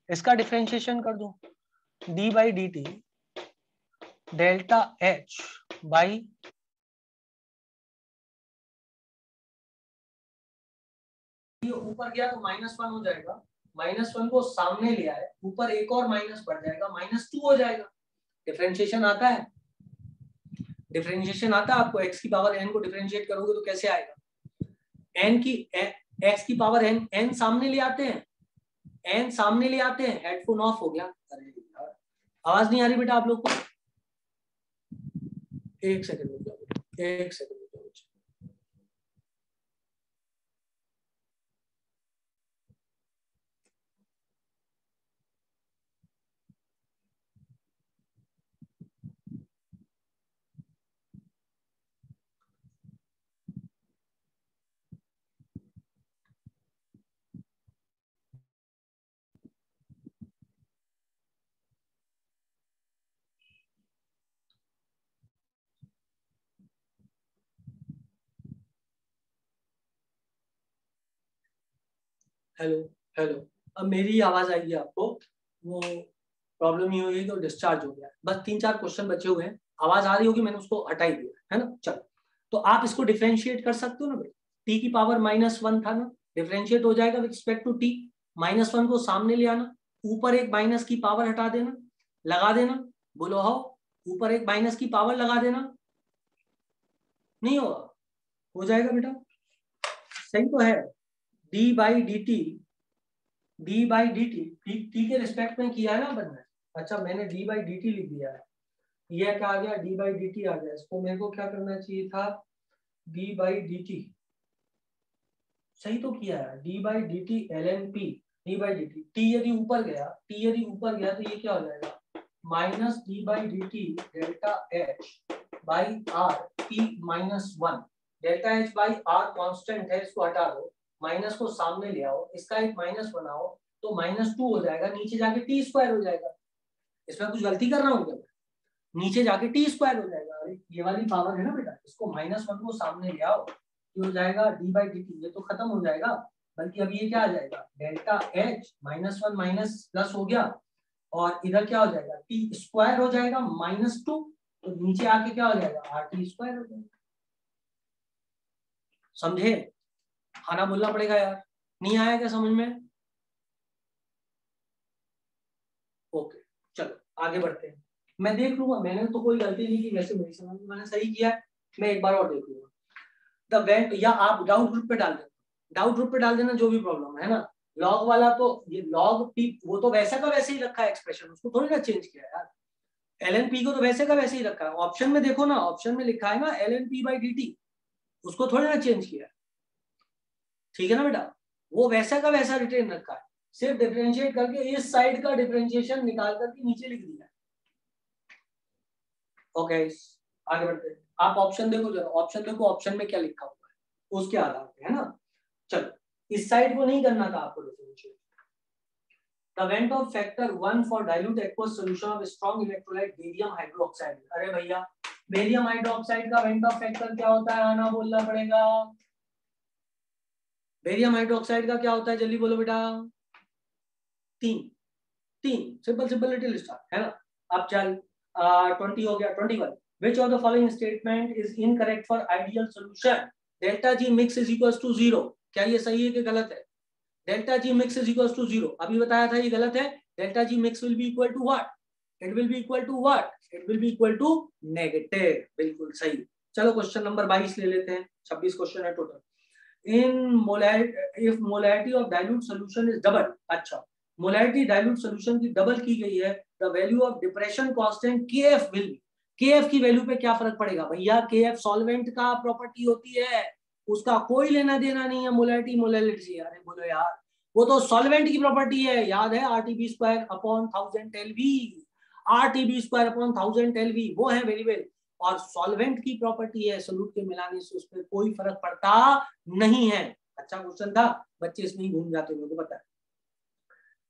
इसका डिफरेंशिएशन कर दो d by D T delta H by, ऊपर गया तो -1 हो जाएगा, -1 को सामने ले आए, ऊपर एक और माइनस बढ़ जाएगा, -2 हो जाएगा। डिफरेंशिएशन आता है, डिफरेंशिएशन आता है आपको, x की पावर n को डिफरेंशिएट करोगे तो कैसे आएगा, n की x की पावर n सामने ले आते हैं, n सामने ले आते हैं, हेडफोन ऑफ हो गया, अरे यार आवाज नहीं आ रही बेटा आप लोग को, एक सेकंड रुक जाओ, एक सेकंड रुक जाओ। हेलो हेलो, अब मेरी आवाज आएगी आपको, वो प्रॉब्लम ही हुई तो डिस्चार्ज हो गया, बस 3-4 क्वेश्चन बचे हुए हैं, आवाज आ रही होगी, मैंने उसको हटा ही दिया है ना। चलो तो आप इसको डिफरेंशिएट कर सकते हो ना बेटा, टी की पावर -1 था ना, डिफरेंशिएट हो जाएगा विद रिस्पेक्ट टू टी, -1 को सामने ले आना, ऊपर एक माइनस की पावर हटा देना, लगा देना, बोलो हाउ, ऊपर एक माइनस की पावर लगा देना, नहीं होगा, हो जाएगा बेटा, सही तो है। D by D T, T के रिस्पेक्ट में किया है ना अपन ने, अच्छा मैंने डी बाई डी टी लिख दिया है, ये क्या आ गया, डी बाई डी टी आ गया, इसको मेरे को क्या करना चाहिए था, डी बाई डी टी, सही तो किया है, D by D T L N P, D by D T, T यदि ऊपर गया, टी यदि ऊपर गया तो ये क्या हो जाएगा, minus D by D T delta H by R T -1, delta H by R constant है, इसको हटा दो, माइनस को सामने ले आओ, इसका एक माइनस बनाओ तो -2 हो जाएगा, नीचे जाके टी स्क्वायर हो जाएगा, इसमें कुछ गलती कर रहा हूँ क्या, नीचे जाके टी स्क्वायर हो जाएगा, अरे ये वाली पावर है ना बेटा, इसको -1 को सामने ले आओ, ये हो जाएगा डी बाई डी टी, ये तो खत्म हो जाएगा, बल्कि अभी ये क्या आ जाएगा, डेल्टा एच -1 माइनस प्लस हो गया, और इधर क्या हो जाएगा, टी स्क्वायर हो जाएगा -2, तो नीचे आके क्या हो जाएगा, आर टी स्क्वायर हो जाएगा, समझे, खाना बोलना पड़ेगा यार, नहीं आया क्या समझ में, ओके चलो आगे बढ़ते हैं, मैं देख लूंगा, मैंने तो कोई गलती नहीं की, वैसे मेरी समझ में मैंने सही किया है, मैं एक बार और देख लूंगा, द वेंट, या आप डाउट ग्रुप पे डाल देना, डाउट ग्रुप पे डाल देना जो भी प्रॉब्लम है ना, लॉग वाला तो ये लॉग पी वो तो वैसा का वैसे ही रखा है एक्सप्रेशन, उसको थोड़ी ना चेंज किया यार, एल एन पी को तो वैसे का वैसे ही रखा है, ऑप्शन में देखो ना, ऑप्शन में लिखा है ना L N P by D T, उसको थोड़ी ना चेंज किया, ठीक है ना बेटा, वो वैसा का वैसा रिटेन रखा है, सिर्फ डिफरेंशिएट करके इस साइड का डिफरेंशिएशन निकाल करके नीचे लिख दिया, ओके आगे बढ़ते हैं, आप ऑप्शन देखो जरा, ऑप्शन देखो, ऑप्शन में क्या लिखा हुआ है उसके आधार पे, है ना, चलो इस साइड को नहीं करना था आपको differentiate, the went Hoff factor 1 for dilute aqueous solution of strong electrolyte barium hydroxide, अरे भैया बेरियम हाइड्रोक्साइड का वेंट ऑफ फैक्टर क्या होता है, आना बोलना पड़ेगा, बेरियम हाइड्रोक्साइड का क्या होता है, जल्दी बोलो बेटा, 3 सिंपल सिंपल लिटिल स्टार, है ना, अब चल 20 हो गया, 21, which of the following statement is incorrect for ideal solution, delta G mix is equals to 0, क्या ये सही है कि गलत है, delta G mix is equals to 0, अभी बताया था ये गलत है, delta G mix will be equal to what, it will be equal to what, it will be equal to negative, बिल्कुल सही, चलो क्वेश्चन नंबर 22 ले लेते हैं, 26 क्वेश्चन है total, in molarity, if molarity of dilute solution is double, अच्छा मोलैरिटी डाइल्यूट सॉल्यूशन की डबल की गई है, the value of depression constant KF will be, KF की वैल्यू पे क्या फर्क पड़ेगा भैया, केएफ सॉल्वेंट का प्रॉपर्टी होती है, उसका कोई लेना देना नहीं है मोलैरिटी मोलैरिटी, अरे बोलो यार वो तो सॉल्वेंट की प्रॉपर्टी है, याद है RTB square upon 1000 LV, RTB square upon 1000 LV वो है वेरिएबल, और सॉल्वेंट की प्रॉपर्टी है, सोल्यूट के मिलाने से उस पर कोई फर्क पड़ता नहीं है, अच्छा क्वेश्चन था, बच्चे इसमें ही घूम जाते हैं, मुझे पता है।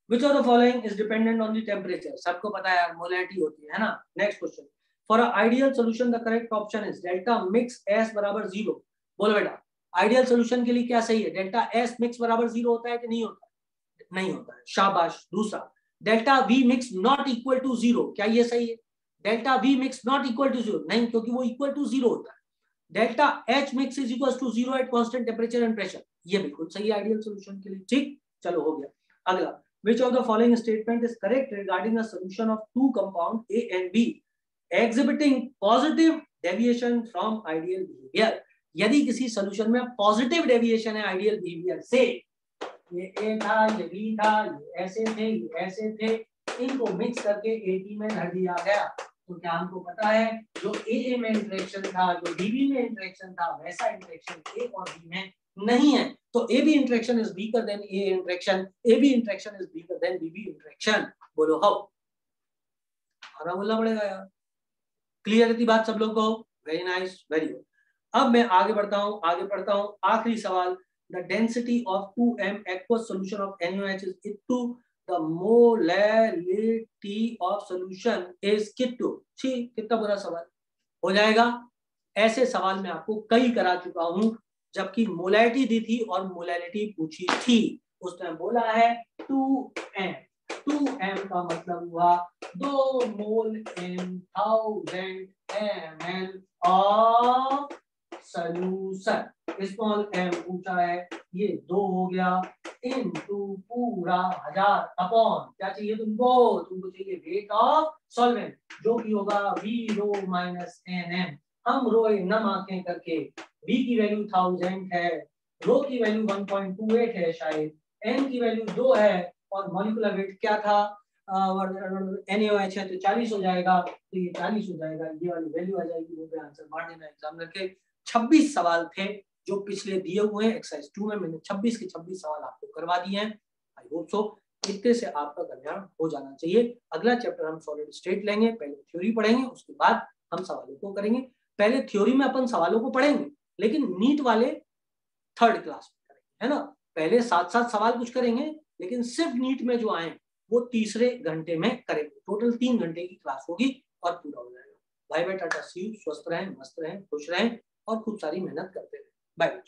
Which of the following is dependent on the temperature? सबको पता है यार मोलैरिटी होती है ना, next question, for a ideal solution the correct option is delta mix S बराबर 0, बोलो बेटा आइडियल सॉल्यूशन के लिए क्या सही है, डेल्टा एस मिक्स बराबर 0 होता है कि नहीं होता, नहीं होता है, शाबाश, दूसरा delta V mix not equal to 0, क्या ये सही है, delta V mix not equal to 0, नहीं क्योंकि वो इक्वल टू 0 होता है, delta H mix is equal to 0 at constant temperature and pressure, ये बिल्कुल सही है आइडियल सॉल्यूशन के लिए, ठीक, चलो हो गया, अगला, which of the following statement is correct regarding a solution of two compound A and B exhibiting positive deviation from ideal behavior, यदि किसी सॉल्यूशन में पॉजिटिव डेविएशन है आइडियल बिहेवियर से, ये A था, ये B था, ये ऐसे थे, ये ऐसे थे, इनको मिक्स करके AB में भर दिया गया, तो क्या हमको पता है जो AA में इंटरेक्शन था, जो DB में इंटरेक्शन था, वैसा इंटरेक्शन A और B में नहीं है, तो AB interaction is weaker than A interaction, AB interaction is weaker than BB interaction, बोलो हाउ, आना बोलना पड़ेगा यार, क्लियर है बात सब लोग को, वेरी नाइस वेरी गुड, अब मैं आगे बढ़ता हूं, आखिरी सवाल, the density of 2m aqueous solution of NaOH is into the molality of solution is कितना बुरा सवाल हो जाएगा, ऐसे सवाल मैं आपको कई करा चुका हूं, जबकि मोलैरिटी दी थी और मोलैरिटी पूछी थी, उसने बोला है 2m का मतलब हुआ 2 मोल इन 1000 ml of solution, small m पूछा है, ये 2 हो गया इनटू पूरा 1000 अपॉन क्या चाहिए तुमको चाहिए वेट ऑफ सॉल्वेंट जो कि होगा v रो माइनस nm। हम रो नम आंखें करके v की वैल्यू 1000 है, रो की वैल्यू 1.28 है शायद, n की वैल्यू 2 है और मॉलिक्यूलर वेट क्या था NaOH है तो 40 हो जाएगा, तो ये 40 हो जाएगा, ये वाली वैल्यू आ जाएगी। वो पे आंसर मार देना एग्जाम करके। 26 सवाल थे जो पिछले दिए हुए हैं एक्सरसाइज 2 में, मैंने 26 के 26 सवाल आपको करवा दिए हैं। आई होप सो इतने से आपका कल्याण हो जाना चाहिए। अगला चैप्टर हम सॉलिड स्टेट लेंगे, पहले थ्योरी पढ़ेंगे, उसके बाद हम सवालों को करेंगे। पहले थ्योरी में अपन सवालों को पढ़ेंगे, लेकिन नीट वाले थर्ड क्लास में करेंगे, है ना। पहले 7-7 सवाल कुछ करेंगे, लेकिन सिर्फ नीट में जो आए वो तीसरे घंटे में करेंगे। टोटल 3 घंटे की क्लास होगी और पूरा हो जाएगा। Bye bye, tata, see you. स्वस्थ रहें, मस्त रहें, खुश रहें और खूब सारी मेहनत करते रहें। बाय।